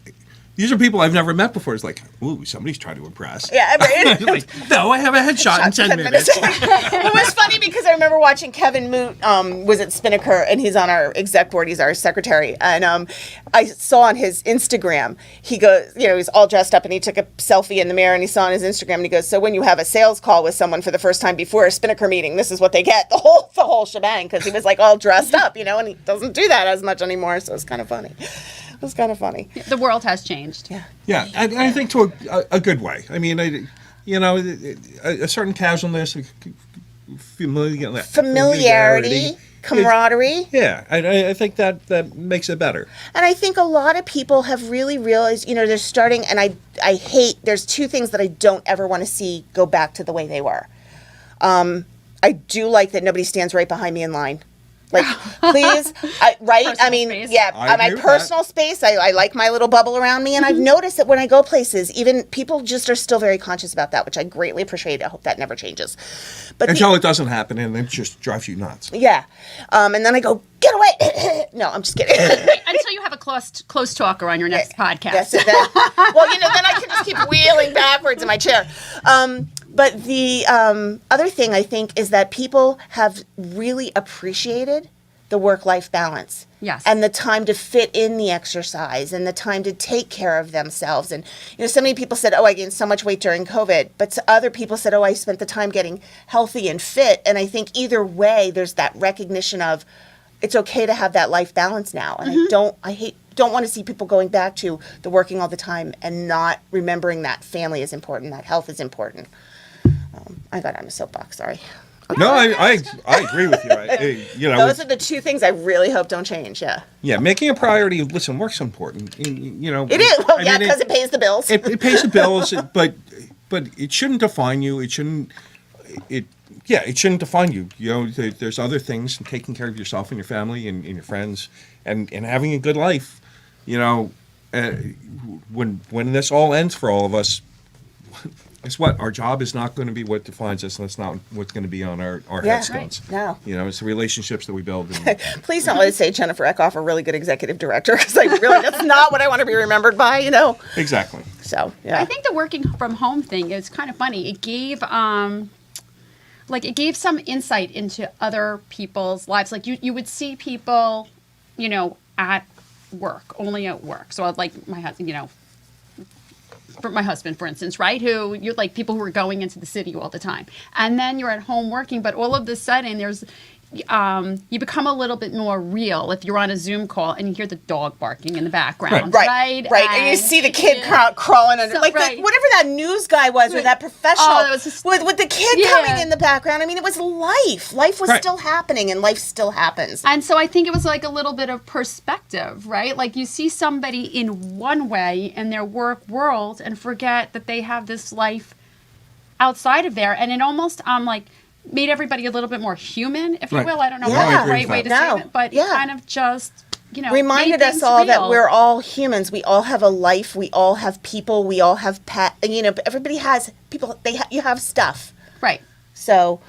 these are people I've never met before. It's like, ooh, somebody's trying to impress. Yeah, right. Like, no, I have a headshot in 10 minutes. It was funny because I remember watching Kevin Moot was at Spinnaker, and he's on our exec board. He's our secretary, and I saw on his Instagram he goes, he's all dressed up, and he took a selfie in the mirror, and he saw on his Instagram, and he goes, so when you have a sales call with someone for the first time before a Spinnaker meeting, this is what they get, the whole shebang, because he was like all dressed up, and he doesn't do that as much anymore, so it's kind of funny. It was kind of funny. The world has changed. Yeah. Yeah, and I think to a good way. I mean, a certain casualness, familiarity camaraderie. Yeah, I think that makes it better. And I think a lot of people have really realized, they're starting, and I hate, there's two things that I don't ever want to see go back to the way they were. I do like that nobody stands right behind me in line. Like, please, right? Personal I mean, space. yeah, I my agree with personal space, I like my little bubble around me. And I've noticed that when I go places, even people just are still very conscious about that, which I greatly appreciate. I hope that never changes. But Until it doesn't happen, and it just drives you nuts. yeah. And then I go, get away. No, I'm just kidding. Until you have a close talker on your next podcast. That's it. Well, then I can just keep wheeling backwards in my chair. But the other thing I think is that people have really appreciated the work-life balance. Yes. And the time to fit in the exercise and the time to take care of themselves. And, so many people said, oh, I gained so much weight during COVID. But other people said, oh, I spent the time getting healthy and fit. And I think either way, there's that recognition of it's okay to have that life balance now. And I don't want to see people going back to the working all the time and not remembering that family is important, that health is important. I got on a soapbox, sorry. No, I agree with you. Those are the two things I really hope don't change, yeah. Yeah, making a priority. Listen, work's important. It is, well, yeah, because it pays the bills. It pays the bills, but it shouldn't define you. It shouldn't define you. There's other things, and taking care of yourself and your family and your friends, and having a good life. When this all ends for all of us, guess what? Our job is not going to be what defines us, and that's not what's going to be on our headstones. Right. No. It's the relationships that we build. Please don't let us say Jennifer Eckhoff, a really good executive director, because that's not what I want to be remembered by, Exactly. So, yeah. I think the working from home thing is kind of funny. It gave some insight into other people's lives. Like you would see people, at work, only at work. So like my husband, for my husband, for instance, right? Who you're like people who are going into the city all the time, and then you're at home working. But all of a sudden, there's you become a little bit more real if you're on a Zoom call and you hear the dog barking in the background, right? And you see the kid crawling under, whatever that news guy was, or that professional with the kid coming in the background. I mean, it was life. Life was still happening, and life still happens. And so I think it was like a little bit of perspective, right? Like you see somebody in one way in their work world and forget that they have this life outside of there, and it almost made everybody a little bit more human, if you will. I don't know what's the right way to say it, but it kind of just, reminded us all that we're all humans. We all have a life. We all have people. We all have everybody has people. You have stuff. Right. So,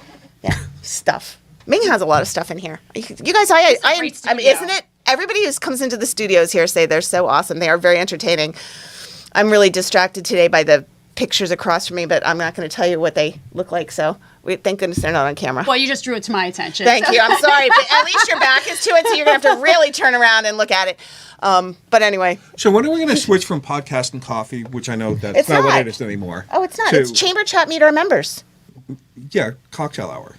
yeah, stuff. Ming has a lot of stuff in here. You guys, I mean, isn't it? Everybody who comes into the studios here say they're so awesome. They are very entertaining. I'm really distracted today by the pictures across from me, but I'm not going to tell you what they look like. So thank goodness they're not on camera. Well, you just drew it to my attention. Thank you. I'm sorry, but at least your back is to it, so you're going to have to really turn around and look at it. But anyway. So when are we going to switch from podcast and coffee, which I know that's not what it is anymore? Oh, it's not. It's Chamber Chat Meet Our Members. Yeah, cocktail hour.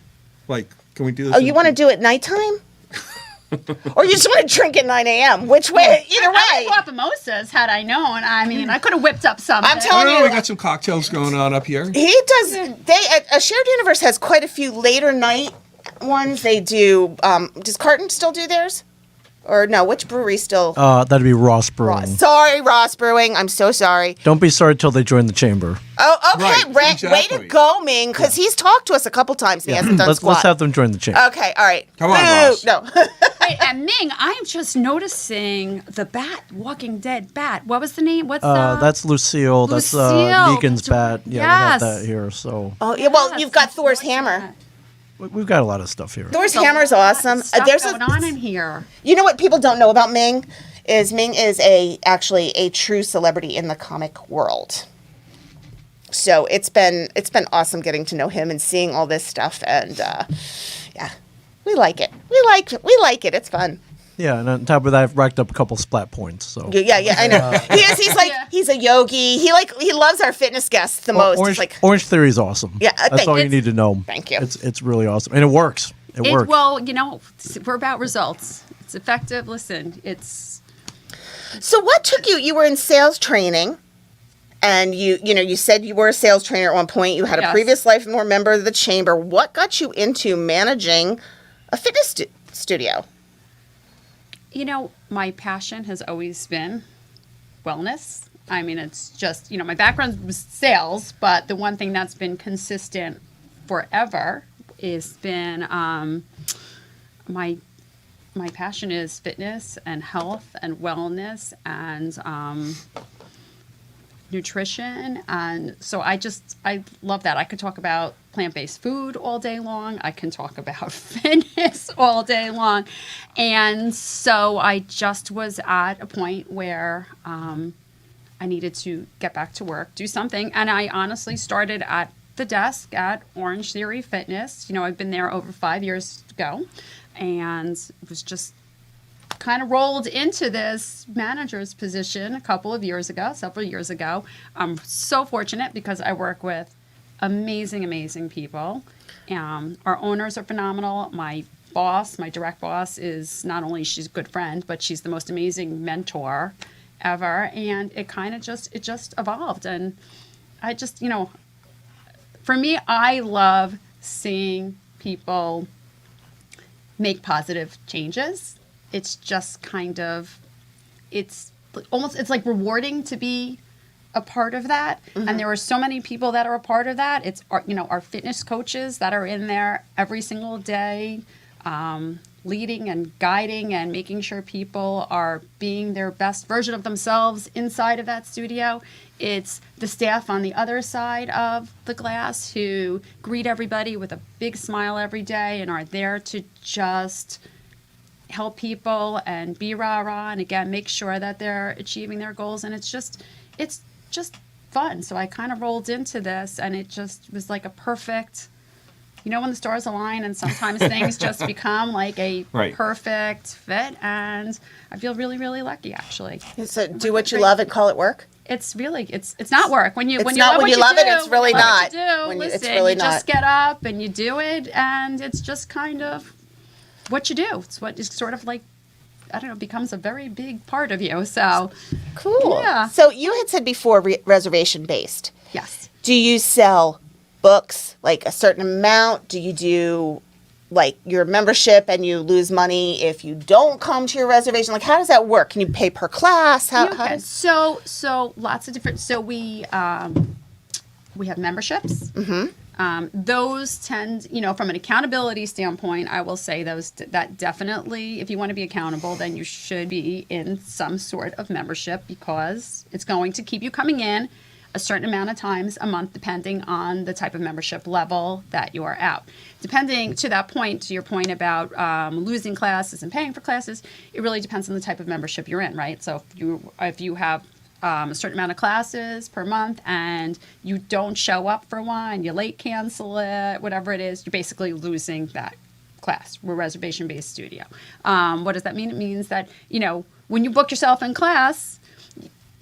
Like, can we do this? Oh, you want to do it nighttime? Or you just want to drink at 9 a.m.? Which way? Either way. I bought mimosas had I known. I mean, I could have whipped up something. I'm telling you. We got some cocktails going on up here. He does. A Shared Universe has quite a few later night ones. They do. Does Carton still do theirs? Or no, which brewery still? That'd be Ross Brewing. Sorry, Ross Brewing. I'm so sorry. Don't be sorry till they join the chamber. Oh, okay. Right, exactly. Way to go, Ming, because he's talked to us a couple times and he hasn't done squat. Let's have them join the chamber. Okay, all right. Come on, Ross. No. Wait, and Ming, I'm just noticing the bat, Walking Dead bat. What was the name? What's that's Lucille. That's Negan's bat. Yeah, yes. we have that here. So. Oh yeah. Well, you've got Thor's hammer. We've got a lot of stuff here. Thor's hammer's awesome. There's going on in here. You know what people don't know about Ming is actually a true celebrity in the comic world. So it's been awesome getting to know him and seeing all this stuff, and yeah, we like it. We like it. It's fun. Yeah, and on top of that, I've racked up a couple splat points. So yeah, I know. He's a yogi. He loves our fitness guests the most. Orange Theory is awesome. Yeah, that's all you need to know. Thank you. It's really awesome, and it works. It works. Well, we're about results. It's effective. Listen, it's. So what took you? You were in sales training, and you said you were a sales trainer at one point. You had a previous life and were a member of the chamber. What got you into managing a fitness studio? You know, my passion has always been wellness. I mean, it's just, you know, my background was sales, but the one thing that's been consistent forever has been my passion is fitness and health and wellness and nutrition. And so I love that. I could talk about plant-based food all day long. I can talk about fitness all day long. And so I just was at a point where I needed to get back to work, do something. And I honestly started at the desk at Orange Theory Fitness. You know, I've been there over 5 years ago, and was just kind of rolled into this manager's position several years ago. I'm so fortunate because I work with amazing people. Our owners are phenomenal. My boss, my direct boss, is not only she's a good friend, but she's the most amazing mentor ever. And it kind of just evolved. And I just, you know, for me, I love seeing people make positive changes. It's just kind of, it's like rewarding to be a part of that. Mm-hmm. And there are so many people that are a part of that. It's our, you know, our fitness coaches that are in there every single day, leading and guiding and making sure people are being their best version of themselves inside of that studio. It's the staff on the other side of the glass who greet everybody with a big smile every day and are there to just help people and be rah-rah and again make sure that they're achieving their goals. And it's just fun. So I kind of rolled into this and it just was like a perfect, you know, when the stars align and sometimes things just become like a perfect fit. And I feel really, really lucky actually. So do what you love and call it work? It's really, it's not work. When you love it, it's really not. Listen, you just get up and you do it and it's just kind of what you do. It's what is sort of like, I don't know, becomes a very big part of you. So cool. Yeah. So you had said before reservation based. Yes. Do you sell books like a certain amount? Do you do like your membership and you lose money if you don't come to your reservation? Like how does that work? Can you pay per class? How does... So lots of different. So we have memberships. Mm-hmm. Those tend, you know, from an accountability standpoint, I will say that definitely, if you want to be accountable, then you should be in some sort of membership because it's going to keep you coming in a certain amount of times a month, depending on the type of membership level that you are at. Depending to that point, to your point about losing classes and paying for classes, it really depends on the type of membership you're in, right? So if you have a certain amount of classes per month and you don't show up for one, you late cancel it, whatever it is, you're basically losing that class. We're a reservation-based studio. What does that mean? It means that, you know, when you book yourself in class,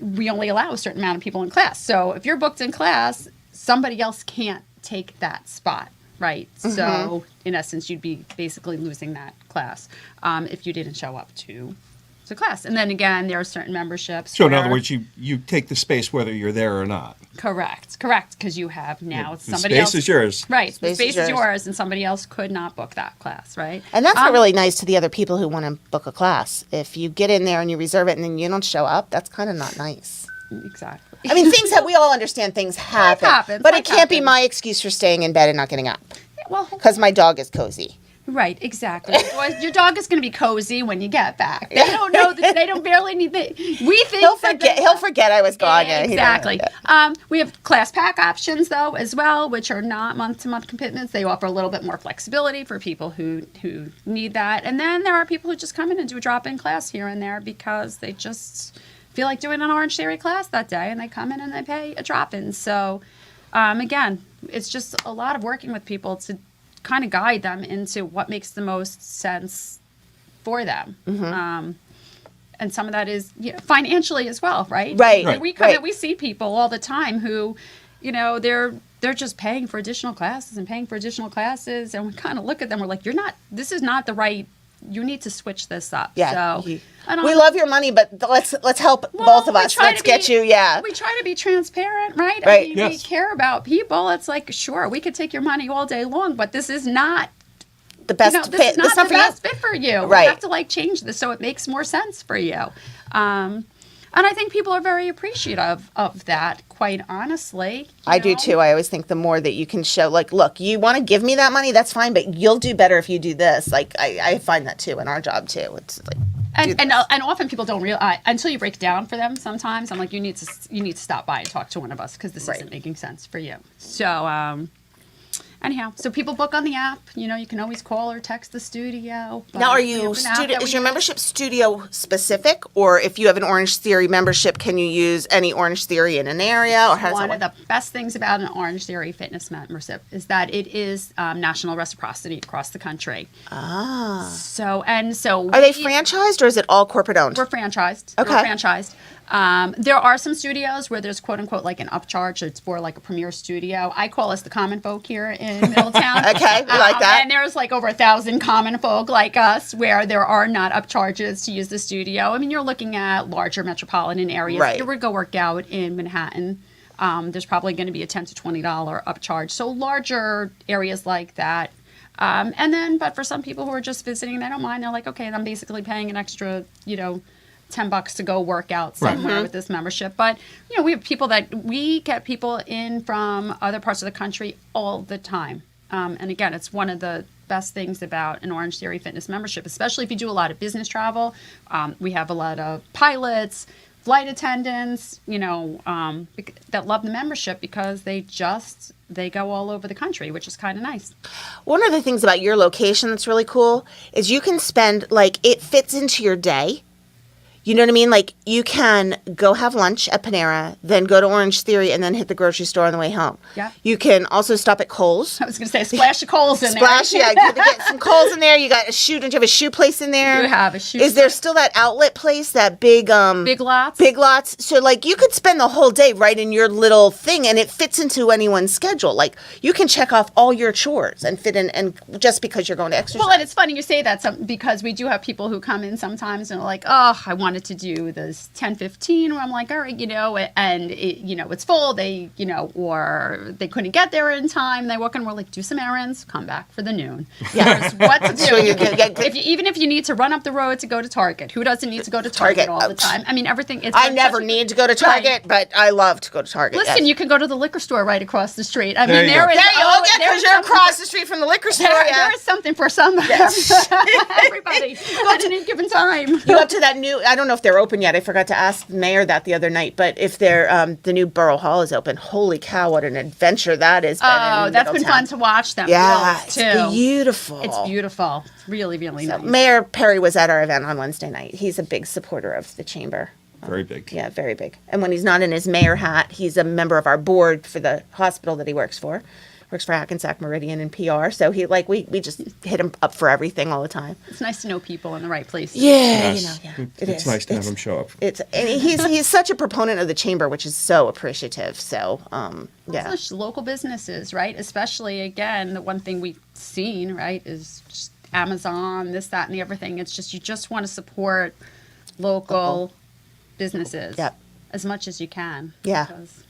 we only allow a certain amount of people in class. So if you're booked in class, somebody else can't take that spot, right? Mm-hmm. So in essence, you'd be basically losing that class if you didn't show up to class. And then again, there are certain memberships. So in other words, you take the space whether you're there or not. Correct. Because you have now somebody else. else. The space is yours. Right. The space is yours and somebody else could not book that class, right? And that's not really nice to the other people who want to book a class. If you get in there and you reserve it and then you don't show up, that's kind of not nice. Exactly. I mean, we all understand things happen. But it can't be my excuse for staying in bed and not getting up. Well, because my dog is cozy. Right, exactly. Your dog is going to be cozy when you get back. They don't know that they don't barely need the. We think he'll forget I was gone. Exactly. We have class pack options though as well, which are not month-to-month commitments. They offer a little bit more flexibility for people who need that. And then there are people who just come in and do a drop-in class here and there because they just feel like doing an Orange Theory class that day, and they come in and they pay a drop-in. So, again, it's just a lot of working with people to kind of guide them into what makes the most sense for them. Mm-hmm. And some of that is financially as well, right? Right. We come in, we see people all the time who, you know, they're just paying for additional classes, and we kind of look at them, we're like, this is not the right, you need to switch this up. Yeah. So we love your money, but let's help both of us. Let's get you. Yeah. We try to be transparent, right? Right. We care about people. It's like, sure, we could take your money all day long, but this is not the best this fit. is not It's not the for you. best fit for you. Right. We have to like change this so it makes more sense for you. And I think people are very appreciative of that, quite honestly. you I do know? too. I always think the more that you can show, like, look, you want to give me that money, that's fine, but you'll do better if you do this. Like, I find that too in our job too. It's like, And often people don't realize until you break it down for them. Sometimes I'm like, you need to stop by and talk to one of us because this Right. isn't making sense for you. So anyhow, so people book on the app. You know, you can always call or text the studio. now are We you have an app studio? that Is we your use. membership studio specific, or if you have an Orange Theory membership, can you use any Orange Theory in an area, or how does One that of work? the best things about an Orange Theory fitness membership is that it is national reciprocity across the country. So Are they franchised or is it all corporate owned? We're franchised. Okay. We're franchised. There are some studios where there's quote unquote like an upcharge. It's for like a premier studio. I call us the common folk here in Middletown. Okay, we like that. And there's like over 1,000 common folk like us where there are not upcharges to use the studio. I mean, you're looking at larger metropolitan areas. Right. If you were to go work out in Manhattan, there's probably going to be a $10 to $20 upcharge. So larger areas like that. But for some people who are just visiting, they don't mind. They're like, okay, I'm basically paying an extra, $10 to go work out somewhere with this membership. But, we get people in from other parts of the country all the time. And again, it's one of the best things about an Orange Theory Fitness membership, especially if you do a lot of business travel. We have a lot of pilots, flight attendants, that love the membership because they go all over the country, which is kind of nice. One of the things about your location that's really cool is you can spend, like, it fits into your day. You know what I mean? Like, you can go have lunch at Panera, then go to Orange Theory, and then hit the grocery store on the way home. Yeah. You can also stop at Kohl's. I was going to say a splash of coals in Splash, there. yeah. You get some Kohl's in there. You got a shoe. Don't you have a shoe place in there? You have a shoe Is there place. still that outlet place, that big Big Lots. Big Lots? So, like, you could spend the whole day right in your little thing, and it fits into anyone's schedule. Like, you can check off all your chores and fit in, and just because you're going to exercise. Well, and it's funny you say that because we do have people who come in sometimes and are like, oh, I wanted to do this 10:15, where I'm like, all right, and it's full. They, or they couldn't get there in time. They walk in, we're like, do some errands, come back for the noon. Yeah. There's what to do. Sure, you can get- Even if you need to run up the road to go to Target, who doesn't need to go to Target all the time? I mean, everything. I never need to go to Target, but I love to go to Target. Listen, yes. you can go to the liquor store right across the street. I There mean, you there go. is. There you go, there because is you're something across the street from the liquor store. There, Yeah. there is something for somebody. Everybody at any given time. You go up to that new, I don't know if they're open yet. I forgot to ask the mayor that the other night, but if they're, the new Borough Hall is open, holy cow, what an adventure that has been. Oh, in that's been Middletown. fun to watch them. Yeah, build, it's too. beautiful. It's beautiful. It's really, really nice. Mayor Perry was at our event on Wednesday night. He's a big supporter of the chamber. Very big. Yeah, very big. And when he's not in his mayor hat, he's a member of our board for the hospital that he works for. Works for Hackensack Meridian in PR. So we just hit him up for everything all the time. It's nice to know people in the right places. Yeah, Yes. it It's is. nice to have him show up. And he's such a proponent of the chamber, which is so appreciative. So yeah. Also, just local businesses, right? Especially, again, the one thing we've seen, right, is just Amazon, this, that, and the other thing. It's just, you just want to support local businesses Yep. as much as you can. Yeah. Because,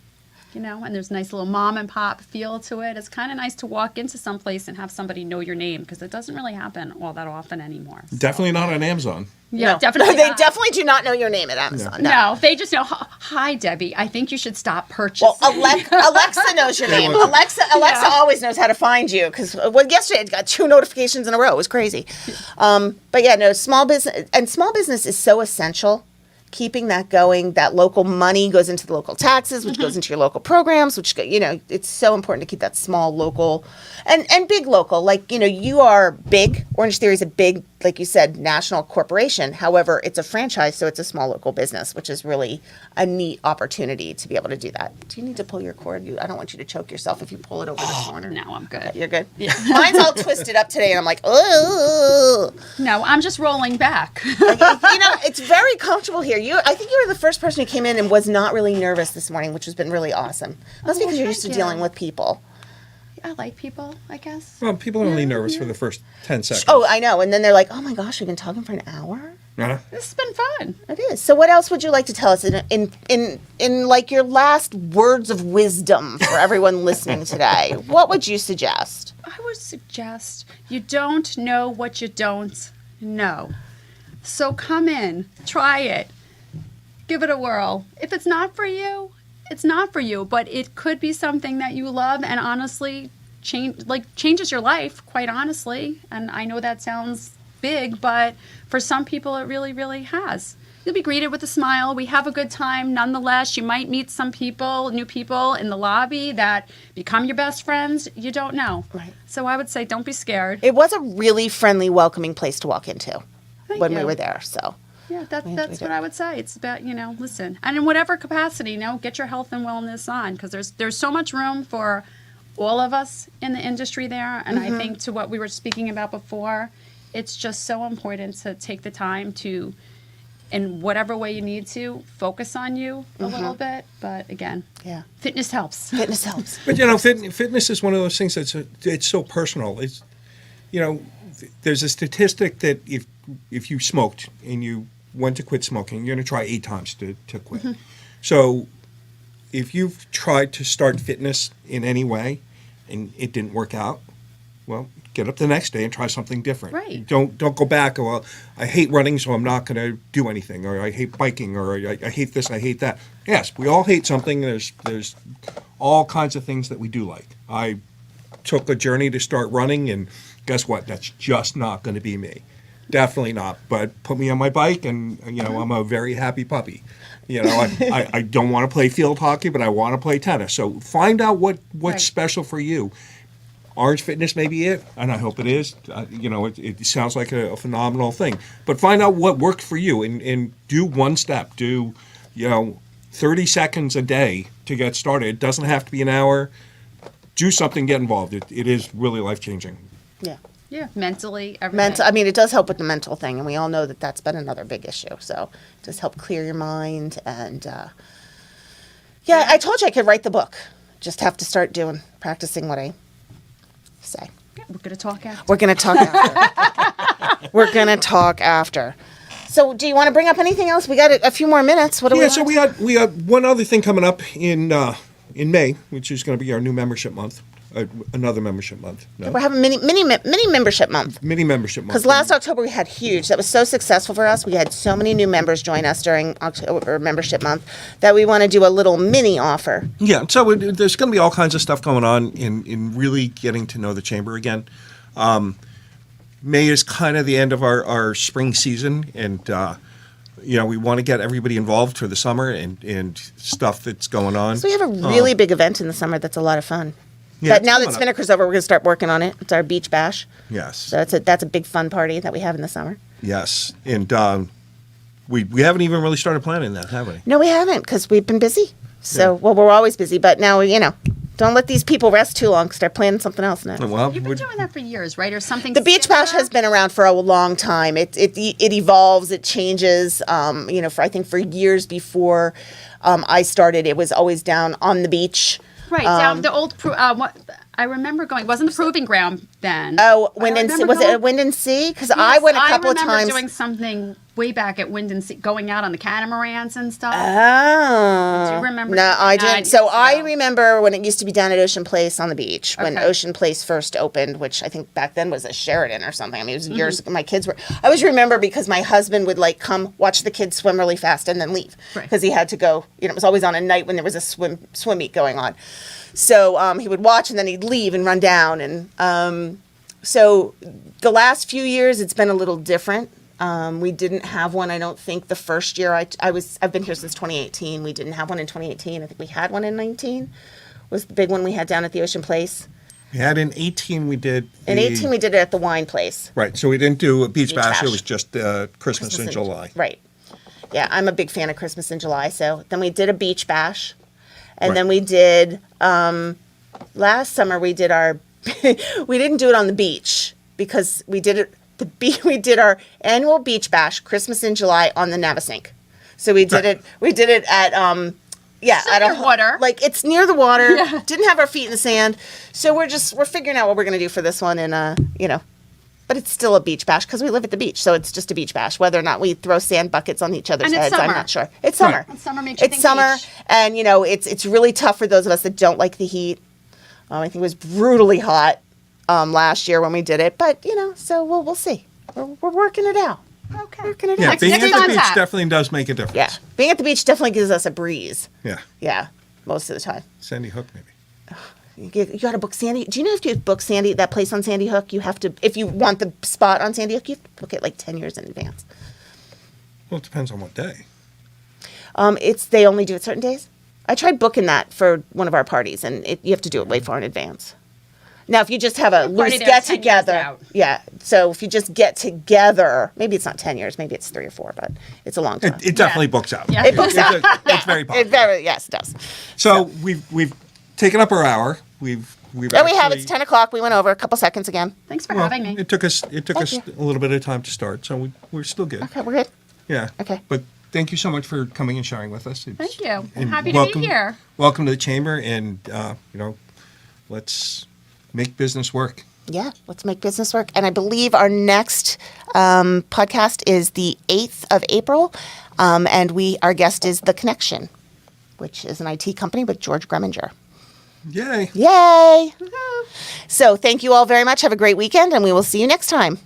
and there's a nice little mom and pop feel to it. It's kind of nice to walk into some place and have somebody know your name because it doesn't really happen all that often anymore. So. Definitely not on Amazon. Yeah, No. definitely. They not. definitely do not know your name at Amazon. No, they just know, hi, Debbie, I think you should stop purchasing. Well, Alexa knows your name. Alexa always knows how to find you because yesterday it got 2 notifications in a row. It was crazy. But yeah, no, small business is so essential. Keeping that going, that local money goes into the local taxes, which goes into your local programs, which, it's so important to keep that small local and big local. Like, you are big. Orange Theory is a big, like you said, national corporation. However, it's a franchise, so it's a small local business, which is really a neat opportunity to be able to do that. Do you need to pull your cord? I don't want you to choke yourself if you pull it over the corner. No, I'm good. Okay, you're good? Yeah. Mine's all twisted up today, and I'm like, oh. No, I'm just rolling back. It's very comfortable here. I think you were the first person who came in and was not really nervous this morning, which has been really awesome. That's because you're used to thank you. dealing with people. I like people, I guess. Well, people are only nervous for the first 10 seconds. Oh, I know. And then they're like, oh my gosh, we've been talking for an hour? Yeah. This has been fun. It is. So what else would you like to tell us in like your last words of wisdom for everyone listening today? What would you suggest? I would suggest you don't know what you don't know. So come in, try it, give it a whirl. If it's not for you, it's not for you, but it could be something that you love and honestly changes your life, quite honestly. And I know that sounds big, but for some people it really, really has. You'll be greeted with a smile. We have a good time. Nonetheless, you might meet some people, new people in the lobby that become your best friends. You don't know. Right. So I would say don't be scared. It was a really friendly, welcoming place to walk into Thank when we you. were there. So Yeah, that's we what did. I would say. It's about, listen. And in whatever capacity, get your health and wellness on, because there's so much room for all of us in the industry there. And I think to what we were speaking about before, it's just so important to take the time to, in whatever way you need to, focus on you a little bit. But again, yeah, fitness helps. fitness helps. But fitness is one of those things it's so personal. It's there's a statistic that if you smoked and you went to quit smoking, you're going to try 8 times to quit. So if you've tried to start fitness in any way and it didn't work out, well, get up the next day and try something different. Right. Don't go back. Well, I hate running, so I'm not going to do anything. Or I hate biking. Or I hate this. I hate that. Yes, we all hate something. There's all kinds of things that we do like. I took a journey to start running, and guess what? That's just not going to be me. Definitely not. But put me on my bike, and I'm a very happy puppy. I don't want to play field hockey, but I want to play tennis. So find out what's Right. special for you. Orange Fitness may be it, and I hope it is. It sounds like a phenomenal thing. But find out what worked for you and do one step. Do, 30 seconds a day to get started. It doesn't have to be an hour. Do something, get involved. It is really life-changing. Yeah. Yeah, mentally, everything. I mean, it does help with the mental thing, and we all know that that's been another big issue. So it does help clear your mind. And I told you I could write the book. Just have to start practicing what I say. Yeah, we're going to talk after. We're going to talk after. We're going to talk after. So do you want to bring up anything else? We got a few more minutes. What do we So want? we got one other thing coming up in May, which is going to be our new membership month. Another membership month. No? We're having mini membership month. Mini membership month. Because last October we had huge. That was so successful for us. We had so many new members join us during October membership month that we want to do a little mini offer. Yeah, so there's going to be all kinds of stuff going on in really getting to know the chamber again. May is kind of the end of our spring season, and we want to get everybody involved for the summer and stuff that's going on. So we have a really big event in the summer that's a lot of fun. Yeah, But now it's that coming up. Spinnaker's over, we're going to start working on it. It's our beach bash. Yes. So that's a big fun party that we have in the summer. Yes, and we haven't even really started planning that, have we? No, we haven't because we've been busy. So, well, we're always busy, but now, don't let these people rest too long. Start planning something else now. Well, You've been doing that for years, right? Or something The beach bash has been around for a long time. It evolves, it changes. For years before I started, it was always down on the beach. Right, down the old, what I remember going, wasn't the proving ground then? Oh, I Wind and Sea. remember Was it going- at Wind and Sea? Because I went a couple of I remember times. doing something way back at Wind and Sea, going out on the catamarans and stuff. Oh. Do you remember No, I something? didn't. So years I ago. remember when it used to be down at Ocean Place on the beach, when Okay. Ocean Place first opened, which I think back then was a Sheraton or something. I mean, it was years Mm-hmm. my kids were. I always remember because my husband would come watch the kids swim really fast and then leave Right. because he had to go. It was always on a night when there was a swim meet going on. So he would watch and then he'd leave and run down. And so the last few years, it's been a little different. We didn't have one, I don't think, the first year I've been here since 2018. We didn't have one in 2018. I think we had one in 19. Was the big one we had down at the Ocean Place. we had in 18 we did. In 18, we did it at the Wine Place. Right, so we didn't do a beach Beach bash. It bash. was just Christmas in July. Right. Yeah, I'm a big fan of Christmas in July. So then we did a beach bash. And Right. then we did, last summer we did our, we didn't do it on the beach because we did it, we did our annual beach bash, Christmas in July, on the Navasink. So we did Right. it at, at near water. Like it's near the water. Didn't have our feet in the sand. So we're figuring out what we're going to do for this one. And, But it's still a beach bash because we live at the beach, so it's just a beach bash. Whether or not we throw sand buckets on each other's And it's heads, I'm summer. not sure. It's summer. Right. And summer makes you It's think summer, beach. and it's really tough for those of us that don't like the heat. I think it was brutally hot last year when we did it, but so we'll see. We're working it out. Okay. Working it Yeah, out. being at next the on beach tap. definitely does make a difference. Yeah, being at the beach definitely gives us a breeze. Yeah. Yeah, most of the time. Sandy Hook, maybe. You got to book Sandy. Do you know if you book that place on Sandy Hook, you have to, if you want the spot on Sandy Hook, you have to book it like 10 years in advance. Well, it depends on what day. They only do it certain days. I tried booking that for one of our parties, and you have to do it way far in advance. Now, if you just have a Party loose there 10 get years together, out. yeah. So if you just get together, maybe it's not 10 years, maybe it's 3 or 4, but it's a long time. It definitely books out. Yeah. It books out. It's very popular. Yes, it does. So we've taken up our hour. We've There we have it. actually- It's 10 o'clock. We went over a couple seconds again. Thanks for well, having me. It took us Thank you. a little bit of time to start, so we're still good. Okay, we're good. Yeah. Okay. But thank you so much for coming and sharing with us. Thank you. I'm and happy to be here. Welcome to the chamber, and let's make business work. Yeah, let's make business work. And I believe our next podcast is the 8th of April, and our guest is The Connection, which is an IT company with George Greminger. Yay. Yay! So thank you all very much. Have a great weekend, and we will see you next time.